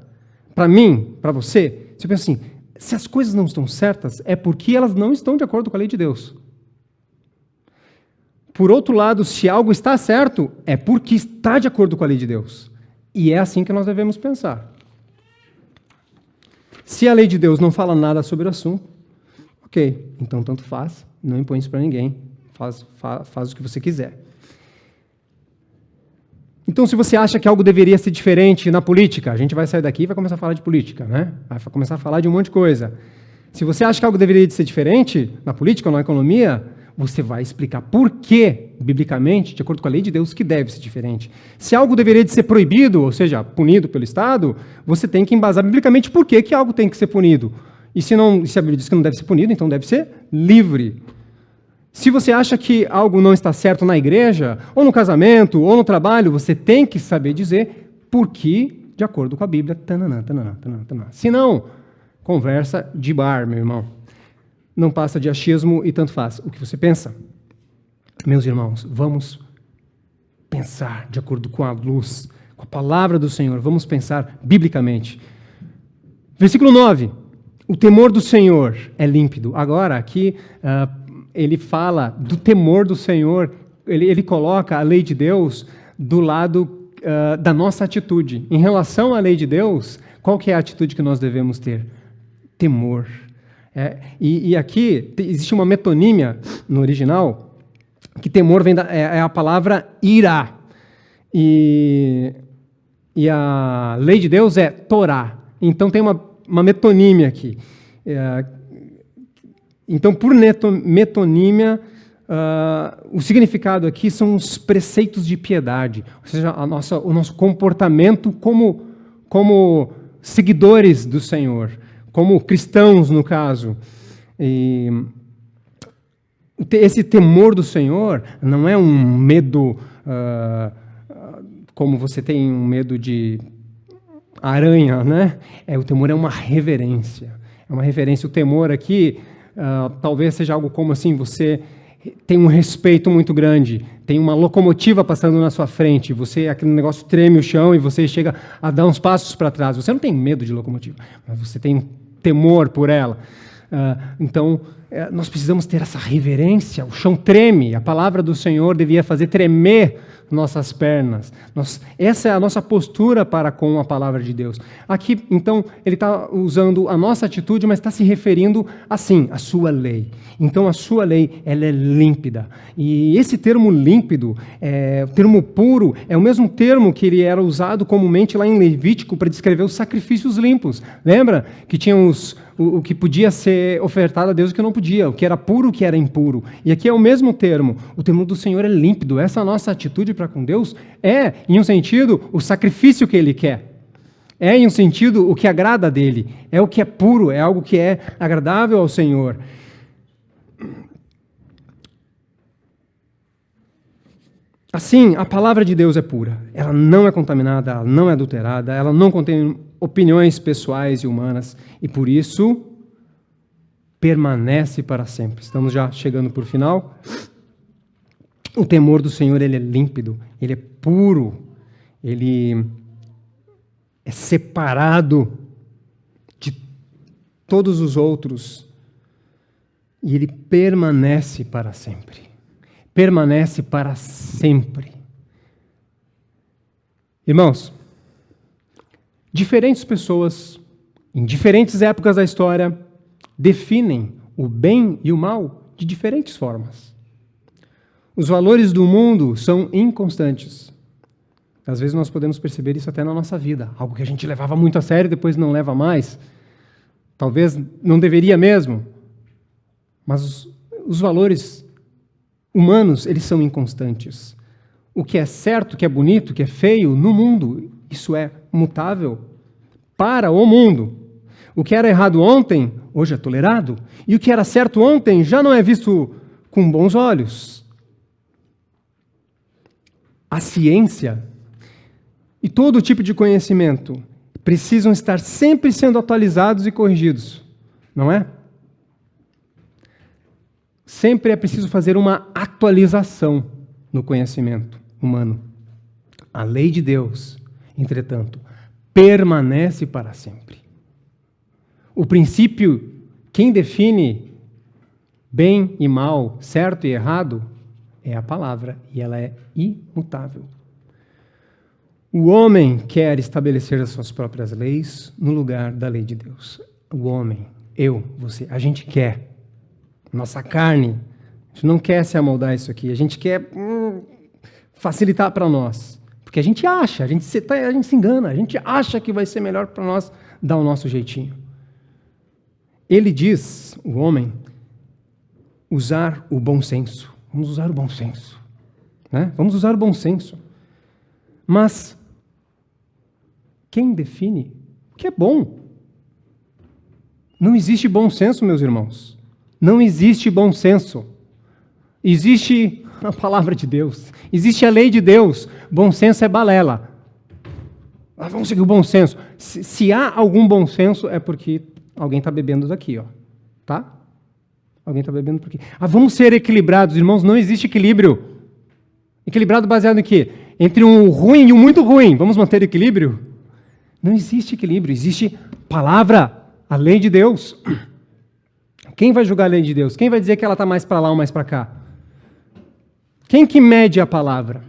para mim, para você pensa assim, se as coisas não estão certas, é porque elas não estão de acordo com a lei de Deus. Por outro lado, se algo está certo, é porque está de acordo com a lei de Deus. E é assim que nós devemos pensar. Se a lei de Deus não fala nada sobre o assunto, ok, então tanto faz, não impõe isso para ninguém, faz o que você quiser. Então, se você acha que algo deveria ser diferente na política, a gente vai sair daqui e vai começar a falar de política, né? Vai começar a falar de um monte de coisa. Se você acha que algo deveria ser diferente na política ou na economia, você vai explicar por que, biblicamente, de acordo com a lei de Deus, que deve ser diferente. Se algo deveria de ser proibido, ou seja, punido pelo Estado, você tem que embasar biblicamente por que algo tem que ser punido. E se a Bíblia diz que não deve ser punido, então deve ser livre. Se você acha que algo não está certo na igreja, ou no casamento, ou no trabalho, você tem que saber dizer por que, de acordo com a Bíblia. Tananã. Se não, conversa de bar, meu irmão. Não passa de achismo e tanto faz. O que você pensa? Meus irmãos, vamos pensar de acordo com a luz, com a palavra do Senhor. Vamos pensar biblicamente. Versículo 9. O temor do Senhor é límpido. Agora, aqui, ele fala do temor do Senhor. Ele coloca a lei de Deus do lado da nossa atitude. Em relação à lei de Deus, qual que é a atitude que nós devemos ter? Temor. E aqui existe uma metonímia no original, que temor vem é a palavra ira. E a lei de Deus é Torá. Então tem uma metonímia aqui. Então, por metonímia, o significado aqui são os preceitos de piedade, ou seja, o nosso comportamento como seguidores do Senhor, como cristãos, no caso. E esse temor do Senhor não é um medo, como você tem um medo de aranha, né? O temor é uma reverência. É uma reverência. O temor aqui talvez seja algo como assim, você tem um respeito muito grande, tem uma locomotiva passando na sua frente, aquele negócio treme o chão e você chega a dar uns passos para trás. Você não tem medo de locomotiva, mas você tem temor por ela. Então, nós precisamos ter essa reverência. O chão treme, a palavra do Senhor devia fazer tremer nossas pernas. Essa é a nossa postura para com a palavra de Deus. Aqui, então, ele está usando a nossa atitude, mas está se referindo assim, à sua lei. Então, a sua lei, ela é límpida. E esse termo límpido, o termo puro, é o mesmo termo que ele era usado comumente lá em Levítico para descrever os sacrifícios limpos. Lembra que tinha o que podia ser ofertado a Deus e o que não podia, o que era puro, o que era impuro. E aqui é o mesmo termo. O termo do Senhor é límpido. Essa nossa atitude para com Deus é, em um sentido, o sacrifício que Ele quer. É, em um sentido, o que agrada dele. É o que é puro, é algo que é agradável ao Senhor. Assim, a palavra de Deus é pura. Ela não é contaminada, ela não é adulterada, ela não contém opiniões pessoais e humanas, e por isso permanece para sempre. Estamos já chegando por final. O temor do Senhor, ele é límpido, ele é puro, ele é separado de todos os outros, e ele permanece para sempre. Permanece para sempre. Irmãos, diferentes pessoas, em diferentes épocas da história, definem o bem e o mal de diferentes formas. Os valores do mundo são inconstantes. Às vezes nós podemos perceber isso até na nossa vida. Algo que a gente levava muito a sério e depois não leva mais. Talvez não deveria mesmo. Mas os valores humanos, eles são inconstantes. O que é certo, o que é bonito, o que é feio no mundo, isso é mutável para o mundo. O que era errado ontem, hoje é tolerado. E o que era certo ontem já não é visto com bons olhos. A ciência e todo tipo de conhecimento precisam estar sempre sendo atualizados e corrigidos, não é? Sempre é preciso fazer uma atualização no conhecimento humano. A lei de Deus, entretanto, permanece para sempre. O princípio, quem define bem e mal, certo e errado, é a palavra, e ela é imutável. O homem quer estabelecer as suas próprias leis no lugar da lei de Deus. O homem, eu, você, a gente quer. Nossa carne, a gente não quer se amoldar isso aqui, a gente quer facilitar para nós. Porque a gente acha, a gente se engana, a gente acha que vai ser melhor para nós dar o nosso jeitinho. Ele diz, o homem, usar o bom senso. Vamos usar o bom senso. Né? Vamos usar o bom senso. Mas quem define o que é bom? Não existe bom senso, meus irmãos. Não existe bom senso. Existe a palavra de Deus. Existe a lei de Deus. Bom senso é balela. Vamos seguir o bom senso. Se há algum bom senso, é porque alguém está bebendo daqui, ó. Tá? Alguém está bebendo por aqui. Vamos ser equilibrados, irmãos. Não existe equilíbrio. Equilibrado baseado em quê? Entre um ruim e um muito ruim. Vamos manter equilíbrio? Não existe equilíbrio. Existe palavra, a lei de Deus. Quem vai julgar a lei de Deus? Quem vai dizer que ela está mais para lá ou mais para cá? Quem que mede a palavra?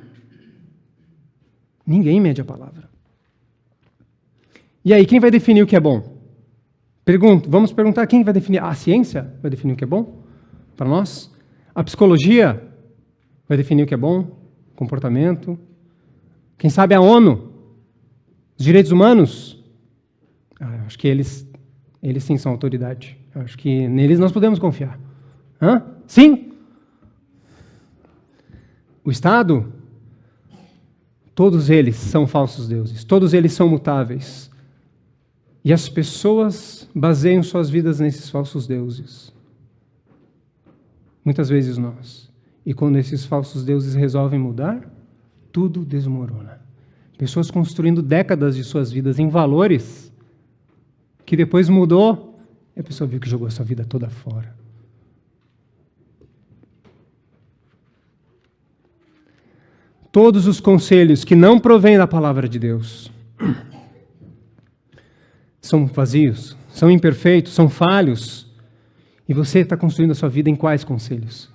Ninguém mede a palavra. E aí, quem vai definir o que é bom? Vamos perguntar quem vai definir. A ciência vai definir o que é bom para nós? A psicologia vai definir o que é bom? Comportamento? Quem sabe a ONU? Os direitos humanos? Acho que eles sim são autoridade. Acho que neles nós podemos confiar. Sim? O Estado? Todos eles são falsos deuses. Todos eles são mutáveis. E as pessoas baseiam suas vidas nesses falsos deuses. Muitas vezes nós. E quando esses falsos deuses resolvem mudar, tudo desmorona. Pessoas construindo décadas de suas vidas em valores que depois mudou e a pessoa viu que jogou a sua vida toda fora. Todos os conselhos que não provêm da palavra de Deus são vazios, são imperfeitos, são falhos. E você está construindo a sua vida em quais conselhos?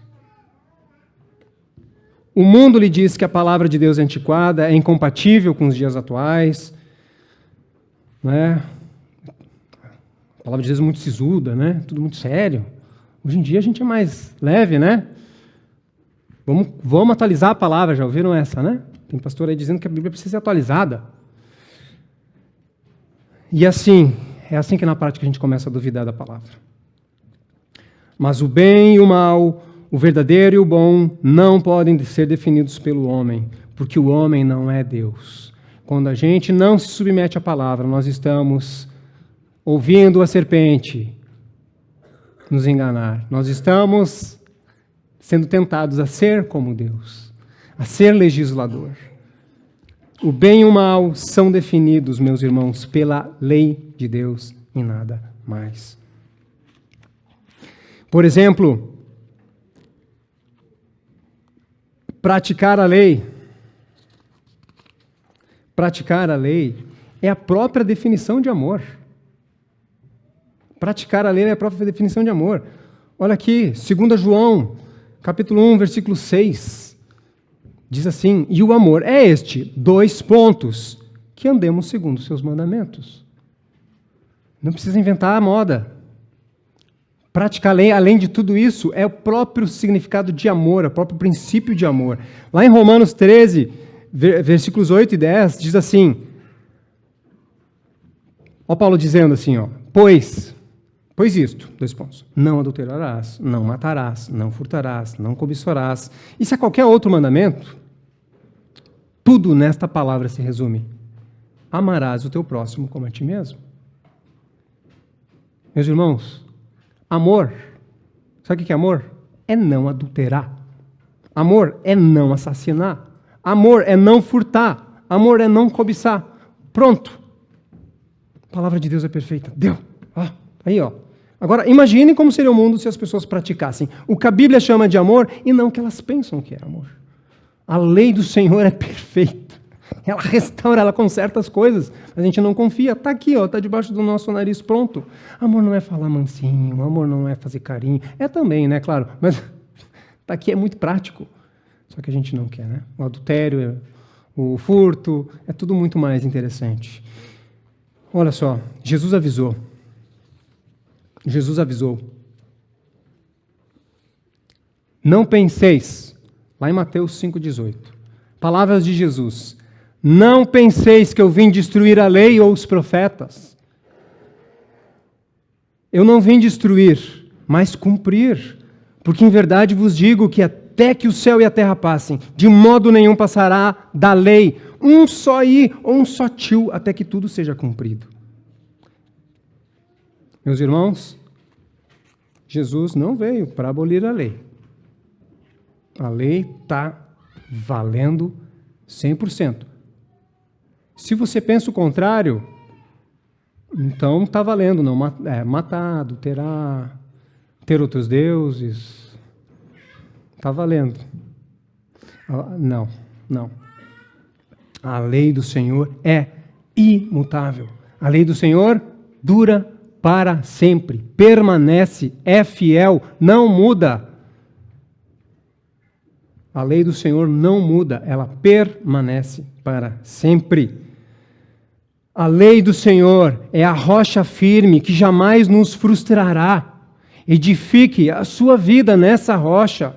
O mundo lhe diz que a palavra de Deus é antiquada, é incompatível com os dias atuais, né? A palavra de Deus é muito sisuda, né? Tudo muito sério. Hoje em dia a gente é mais leve, né? Vamos atualizar a palavra, já ouviram essa, né? Tem pastor aí dizendo que a Bíblia precisa ser atualizada. E assim, é assim que na prática a gente começa a duvidar da palavra. Mas o bem e o mal, o verdadeiro e o bom, não podem ser definidos pelo homem, porque o homem não é Deus. Quando a gente não se submete à palavra, nós estamos ouvindo a serpente nos enganar. Nós estamos sendo tentados a ser como Deus, a ser legislador. O bem e o mal são definidos, meus irmãos, pela lei de Deus e nada mais. Por exemplo, praticar a lei. Praticar a lei é a própria definição de amor. Praticar a lei é a própria definição de amor. Olha aqui, 2 João, capítulo 1, versículo 6. Diz assim: e o amor é este, 2 pontos, que andemos segundo os seus mandamentos. Não precisa inventar a moda. Praticar a lei, além de tudo isso, é o próprio significado de amor, é o próprio princípio de amor. Lá em Romanos 13, versículos 8 e 10, diz assim, ó Paulo dizendo assim, ó, Pois isto, 2 pontos, não adulterarás, não matarás, não furtarás, não cobiçarás. E se há qualquer outro mandamento, tudo nesta palavra se resume. Amarás o teu próximo como a ti mesmo. Meus irmãos, amor, sabe o que é amor? É não adulterar. Amor é não assassinar. Amor é não furtar. Amor é não cobiçar. Pronto. A palavra de Deus é perfeita. Deu. Aí, ó. Agora, imaginem como seria o mundo se as pessoas praticassem o que a Bíblia chama de amor e não o que elas pensam que é amor. A lei do Senhor é perfeita. Ela restaura, ela conserta as coisas. A gente não confia. Está aqui, ó, está debaixo do nosso nariz, pronto. Amor não é falar mansinho, amor não é fazer carinho. É também, né, claro. Mas está aqui, é muito prático. Só que a gente não quer, né? O adultério, o furto, é tudo muito mais interessante. Olha só, Jesus avisou. Jesus avisou. Não penseis, lá em Mateus 5,18, palavras de Jesus, não penseis que eu vim destruir a lei ou os profetas. Eu não vim destruir, mas cumprir, porque em verdade vos digo que até que o céu e a terra passem, de modo nenhum passará da lei um só i ou um só tio, até que tudo seja cumprido. Meus irmãos, Jesus não veio para abolir a lei. A lei está valendo 100%. Se você pensa o contrário, então está valendo não matar, adulterar, ter outros deuses. Está valendo. Não. A lei do Senhor é imutável. A lei do Senhor dura para sempre, permanece, é fiel, não muda. A lei do Senhor não muda, ela permanece para sempre. A lei do Senhor é a rocha firme que jamais nos frustrará. Edifique a sua vida nessa rocha.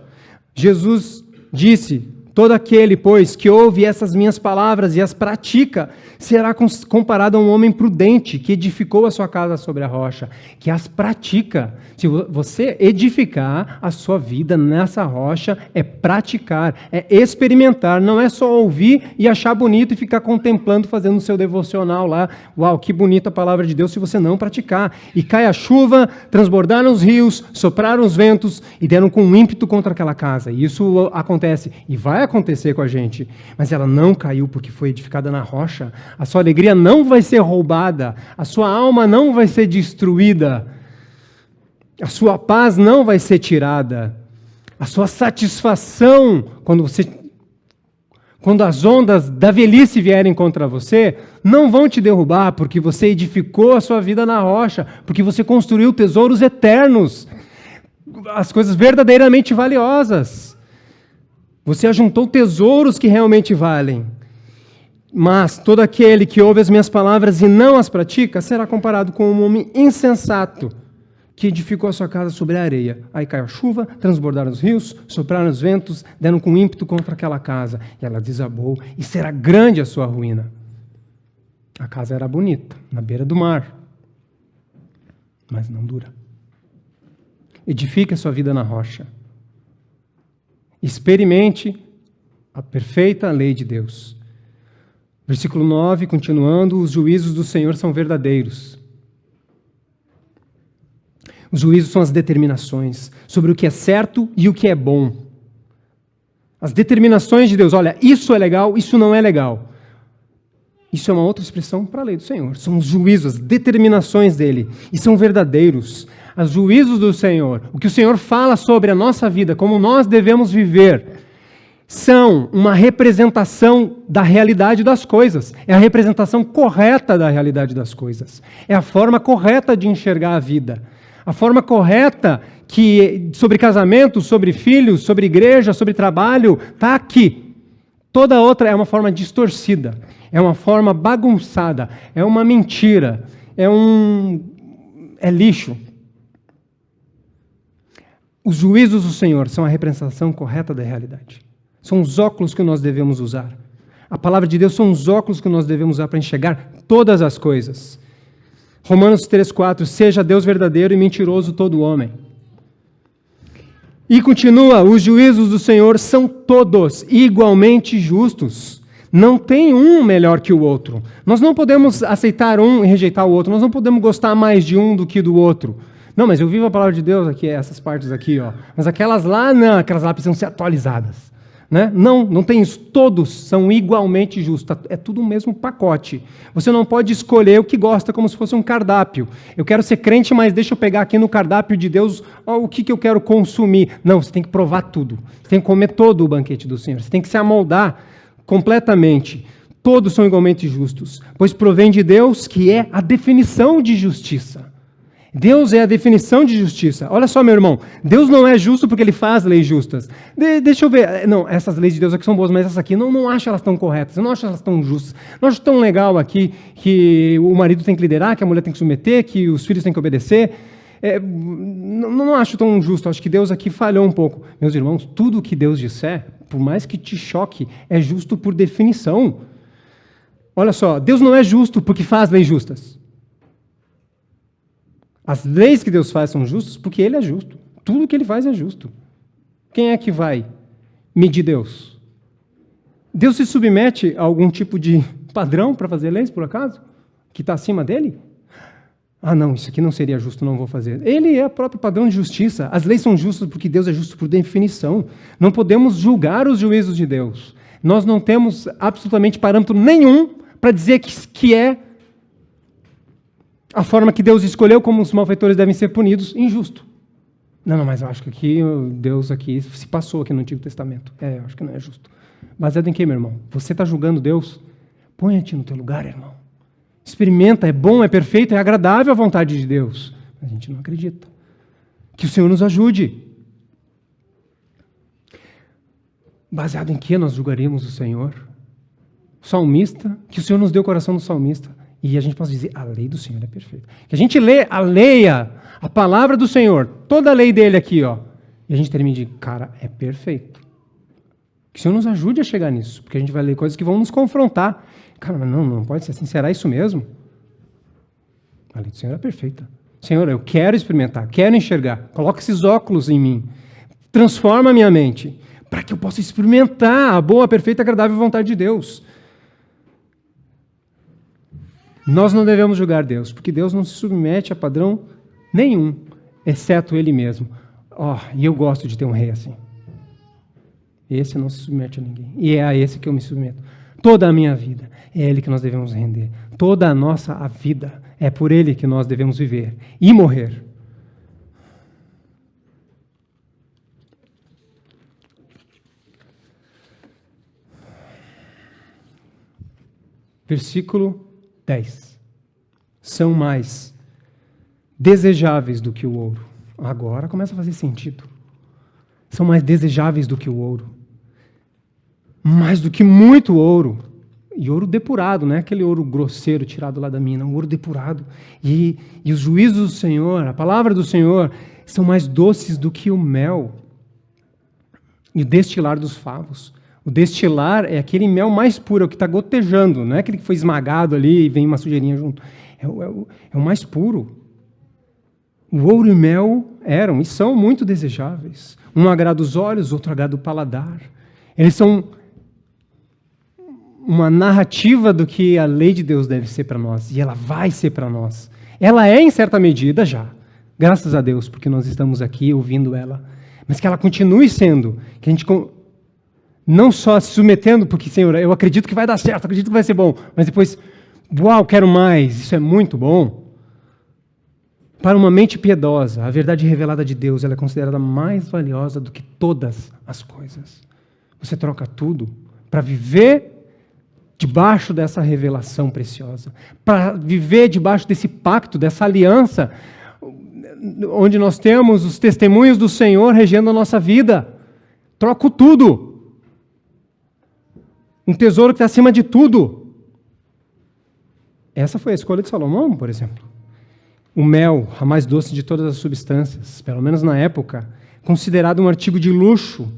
Jesus disse: todo aquele, pois, que ouve essas minhas palavras e as pratica, será comparado a um homem prudente que edificou a sua casa sobre a rocha, que as pratica. Se você edificar a sua vida nessa rocha, é praticar, é experimentar, não é só ouvir e achar bonito e ficar contemplando, fazendo o seu devocional lá. Uau, que bonita a palavra de Deus, se você não praticar. E cai a chuva, transbordaram os rios, sopraram os ventos e deram com ímpeto contra aquela casa. E isso acontece, e vai acontecer com a gente. Mas ela não caiu porque foi edificada na rocha. A sua alegria não vai ser roubada, a sua alma não vai ser destruída, a sua paz não vai ser tirada, a sua satisfação, quando as ondas da velhice vierem contra você, não vão te derrubar, porque você edificou a sua vida na rocha, porque você construiu tesouros eternos, as coisas verdadeiramente valiosas. Você ajuntou tesouros que realmente valem. Mas todo aquele que ouve as minhas palavras e não as pratica será comparado com um homem insensato que edificou a sua casa sobre a areia. Aí caiu a chuva, transbordaram os rios, sopraram os ventos, deram com ímpeto contra aquela casa. E ela desabou, e será grande a sua ruína. A casa era bonita, na beira do mar, mas não dura. Edifique a sua vida na rocha. Experimente a perfeita lei de Deus. Versículo 9, continuando, os juízos do Senhor são verdadeiros. Os juízos são as determinações sobre o que é certo e o que é bom. As determinações de Deus, olha, isso é legal, isso não é legal. Isso é uma outra expressão para a lei do Senhor. São os juízos, as determinações dele, e são verdadeiros. Os juízos do Senhor, o que o Senhor fala sobre a nossa vida, como nós devemos viver, são uma representação da realidade das coisas. É a representação correta da realidade das coisas. É a forma correta de enxergar a vida. A forma correta sobre casamento, sobre filhos, sobre igreja, sobre trabalho, está aqui. Toda outra é uma forma distorcida, é uma forma bagunçada, é uma mentira, é lixo. Os juízos do Senhor são a representação correta da realidade. São os óculos que nós devemos usar. A palavra de Deus são os óculos que nós devemos usar para enxergar todas as coisas. Romanos 3,4, seja Deus verdadeiro e mentiroso todo homem. E continua, os juízos do Senhor são todos igualmente justos. Não tem um melhor que o outro. Nós não podemos aceitar um e rejeitar o outro. Nós não podemos gostar mais de um do que do outro. Não, mas eu vivo a palavra de Deus aqui, essas partes aqui, ó. Mas aquelas lá, não, aquelas lá precisam ser atualizadas. Né? Não tem isso. Todos são igualmente justos. É tudo o mesmo pacote. Você não pode escolher o que gosta como se fosse um cardápio. Eu quero ser crente, mas deixa eu pegar aqui no cardápio de Deus o que eu quero consumir. Não, você tem que provar tudo. Você tem que comer todo o banquete do Senhor. Você tem que se amoldar completamente. Todos são igualmente justos, pois provém de Deus, que é a definição de justiça. Deus é a definição de justiça. Olha só, meu irmão, Deus não é justo porque Ele faz leis justas. Deixa eu ver. Não, essas leis de Deus aqui são boas, mas essas aqui não acho elas tão corretas, eu não acho elas tão justas. Não acho tão legal aqui que o marido tem que liderar, que a mulher tem que submeter, que os filhos têm que obedecer. Não acho tão justo, acho que Deus aqui falhou um pouco. Meus irmãos, tudo o que Deus disser, por mais que te choque, é justo por definição. Olha só, Deus não é justo porque faz leis justas. As leis que Deus faz são justas porque Ele é justo. Tudo que Ele faz é justo. Quem é que vai medir Deus? Deus se submete a algum tipo de padrão para fazer leis, por acaso? Que está acima dele? Ah, não, isso aqui não seria justo, não vou fazer. Ele é o próprio padrão de justiça. As leis são justas porque Deus é justo por definição. Não podemos julgar os juízos de Deus. Nós não temos absolutamente parâmetro nenhum para dizer que é a forma que Deus escolheu como os malfeitores devem ser punidos, injusto. Não, mas eu acho que aqui Deus aqui se passou aqui no Antigo Testamento. Eu acho que não é justo. Baseado em quê, meu irmão? Você está julgando Deus? Põe-te no teu lugar, irmão. Experimenta, é bom, é perfeito, é agradável a vontade de Deus. A gente não acredita. Que o Senhor nos ajude. Baseado em que nós julgaríamos o Senhor? Salmista, que o Senhor nos deu o coração do salmista. E a gente pode dizer, a lei do Senhor é perfeita. Que a gente leia a palavra do Senhor, toda a lei dele aqui, ó, e a gente termina de, cara, é perfeito. Que o Senhor nos ajude a chegar nisso, porque a gente vai ler coisas que vão nos confrontar. Cara, mas não pode ser assim, será isso mesmo? A lei do Senhor é perfeita. Senhor, eu quero experimentar, quero enxergar, coloca esses óculos em mim, transforma a minha mente, para que eu possa experimentar a boa, perfeita, agradável vontade de Deus. Nós não devemos julgar Deus, porque Deus não se submete a padrão nenhum, exceto Ele mesmo. E eu gosto de ter um rei assim. Esse não se submete a ninguém. E é a esse que eu me submeto. Toda a minha vida, é Ele que nós devemos render. Toda a nossa vida, é por Ele que nós devemos viver e morrer. Versículo 10. São mais desejáveis do que o ouro. Agora começa a fazer sentido. São mais desejáveis do que o ouro. mais do que muito ouro. E ouro depurado, não é aquele ouro grosseiro tirado lá da mina, um ouro depurado. E os juízos do Senhor, a palavra do Senhor, são mais doces do que o mel e o destilar dos favos. O destilar é aquele mel mais puro, é o que está gotejando, não é aquele que foi esmagado ali e vem uma sujeirinha junto. É o mais puro. O ouro e o mel eram e são muito desejáveis. Um agrada os olhos, outro agrada o paladar. Eles são uma narrativa do que a lei de Deus deve ser para nós, e ela vai ser para nós. Ela é em certa medida já, graças a Deus, porque nós estamos aqui ouvindo ela, mas que ela continue sendo, que a gente não só se submetendo, porque, Senhor, eu acredito que vai dar certo, acredito que vai ser bom, mas depois, uau, quero mais, isso é muito bom. Para uma mente piedosa, a verdade revelada de Deus, ela é considerada mais valiosa do que todas as coisas. Você troca tudo para viver debaixo dessa revelação preciosa, para viver debaixo desse pacto, dessa aliança, onde nós temos os testemunhos do Senhor regendo a nossa vida. Troco tudo. Um tesouro que está acima de tudo. Essa foi a escolha de Salomão, por exemplo. O mel, a mais doce de todas as substâncias, pelo menos na época, considerado um artigo de luxo,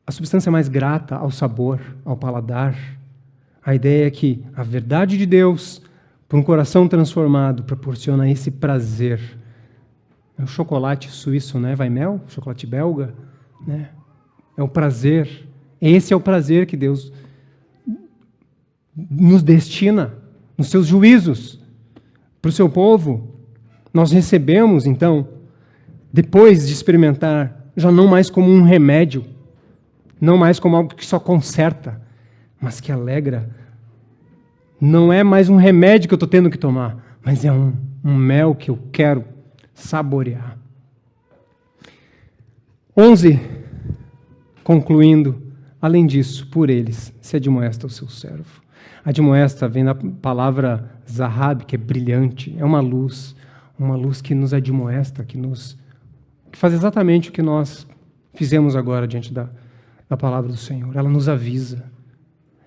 a substância mais grata ao sabor, ao paladar. A ideia é que a verdade de Deus, para um coração transformado, proporciona esse prazer. É o chocolate suíço, né? Vai mel, chocolate belga, né? É o prazer. Esse é o prazer que Deus nos destina nos seus juízos para o seu povo. Nós recebemos, então, depois de experimentar, já não mais como um remédio, não mais como algo que só conserta, mas que alegra. Não é mais um remédio que eu estou tendo que tomar, mas é um mel que eu quero saborear. 11. Concluindo, além disso, por eles se admoesta o seu servo. Admoesta vem da palavra zahab, que é brilhante, é uma luz que nos admoesta, que faz exatamente o que nós fizemos agora diante da palavra do Senhor. Ela nos avisa.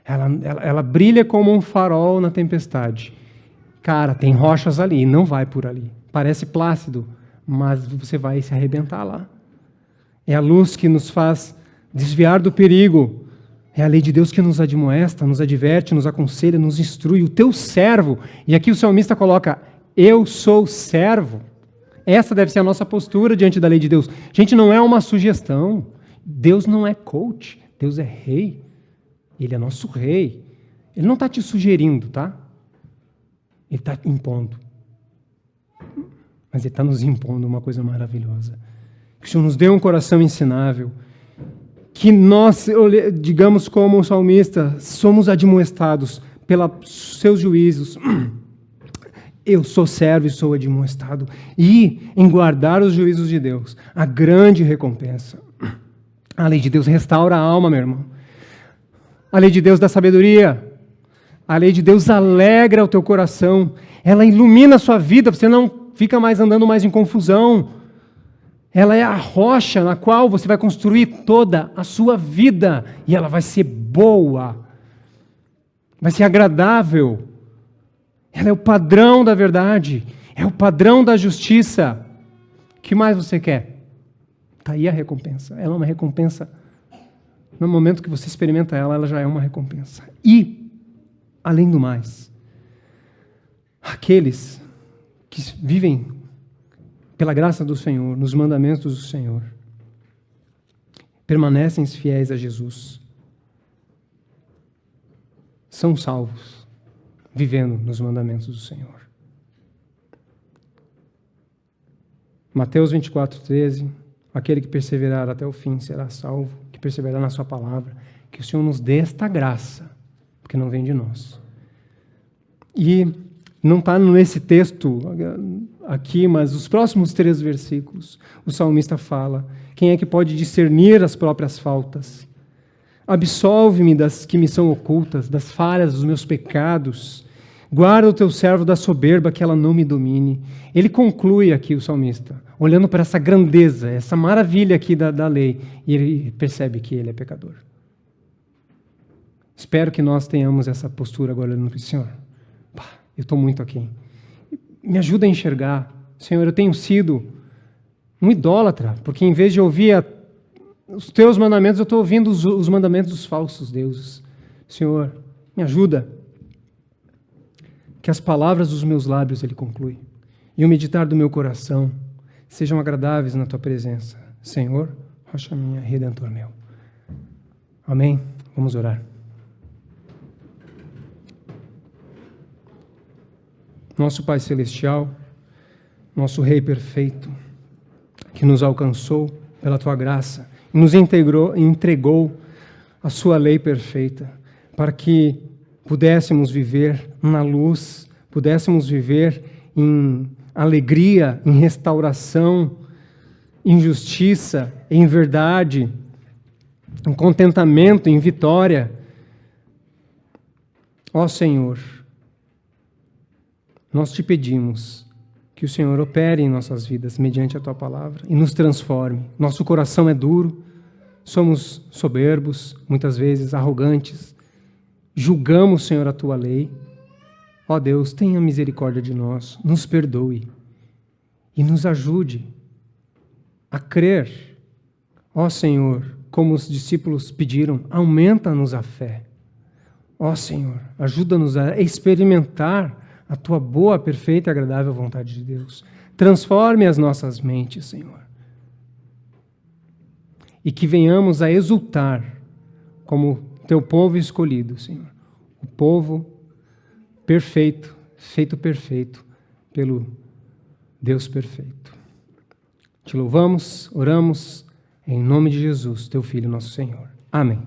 Ela brilha como um farol na tempestade. Cara, tem rochas ali, não vai por ali. Parece plácido, mas você vai se arrebentar lá. É a luz que nos faz desviar do perigo. É a lei de Deus que nos admoesta, nos adverte, nos aconselha, nos instrui. O teu servo, e aqui o salmista coloca, eu sou servo. Essa deve ser a nossa postura diante da lei de Deus. Gente, não é uma sugestão. Deus não é coach, Deus é rei. Ele é nosso rei. Ele não está te sugerindo, tá? Ele está impondo. Mas ele está nos impondo uma coisa maravilhosa. Que o Senhor nos dê um coração ensinável. Que nós, digamos como o salmista, somos admoestados pelos seus juízos. Eu sou servo e sou admoestado. E em guardar os juízos de Deus, a grande recompensa. A lei de Deus restaura a alma, meu irmão. A lei de Deus dá sabedoria. A lei de Deus alegra o teu coração. Ela ilumina a sua vida. Você não fica mais andando mais em confusão. Ela é a rocha na qual você vai construir toda a sua vida. E ela vai ser boa. Vai ser agradável. Ela é o padrão da verdade. É o padrão da justiça. O que mais você quer? Está aí a recompensa. Ela é uma recompensa. No momento que você experimenta ela, ela já é uma recompensa. E, além do mais, aqueles que vivem pela graça do Senhor, nos mandamentos do Senhor, permanecem fiéis a Jesus, são salvos, vivendo nos mandamentos do Senhor. Mateus 24:13, aquele que perseverar até o fim será salvo, que perseverar na sua palavra, que o Senhor nos dê esta graça, porque não vem de nós. E não está nesse texto aqui, mas os próximos 3 versículos, o salmista fala, quem é que pode discernir as próprias faltas? Absolve-me das que me são ocultas, das falhas dos meus pecados. Guarda o teu servo da soberba, que ela não me domine. Ele conclui aqui, o salmista, olhando para essa grandeza, essa maravilha aqui da lei, e ele percebe que ele é pecador. Espero que nós tenhamos essa postura agora olhando para o Senhor. Eu estou muito aquém. Me ajuda a enxergar. Senhor, eu tenho sido um idólatra, porque em vez de ouvir os teus mandamentos, eu estou ouvindo os mandamentos dos falsos deuses. Senhor, me ajuda. Que as palavras dos meus lábios, Ele conclui, e o meditar do meu coração sejam agradáveis na Tua presença. Senhor, rocha minha, Redentor meu. Amém? Vamos orar. Nosso Pai Celestial, nosso Rei perfeito, que nos alcançou pela Tua graça e nos entregou a Sua lei perfeita, para que pudéssemos viver na luz, pudéssemos viver em alegria, em restauração, em justiça, em verdade, em contentamento, em vitória. Ó Senhor, nós te pedimos que o Senhor opere em nossas vidas mediante a Tua palavra e nos transforme. Nosso coração é duro, somos soberbos, muitas vezes arrogantes, julgamos, Senhor, a Tua lei. Ó Deus, tenha misericórdia de nós, nos perdoe e nos ajude a crer. Ó Senhor, como os discípulos pediram, aumenta-nos a fé. Ó Senhor, ajuda-nos a experimentar a Tua boa, perfeita e agradável vontade de Deus. Transforme as nossas mentes, Senhor. E que venhamos a exultar como Teu povo escolhido, Senhor. O povo perfeito, feito perfeito pelo Deus perfeito. Te louvamos, oramos, em nome de Jesus, Teu Filho, nosso Senhor. Amém.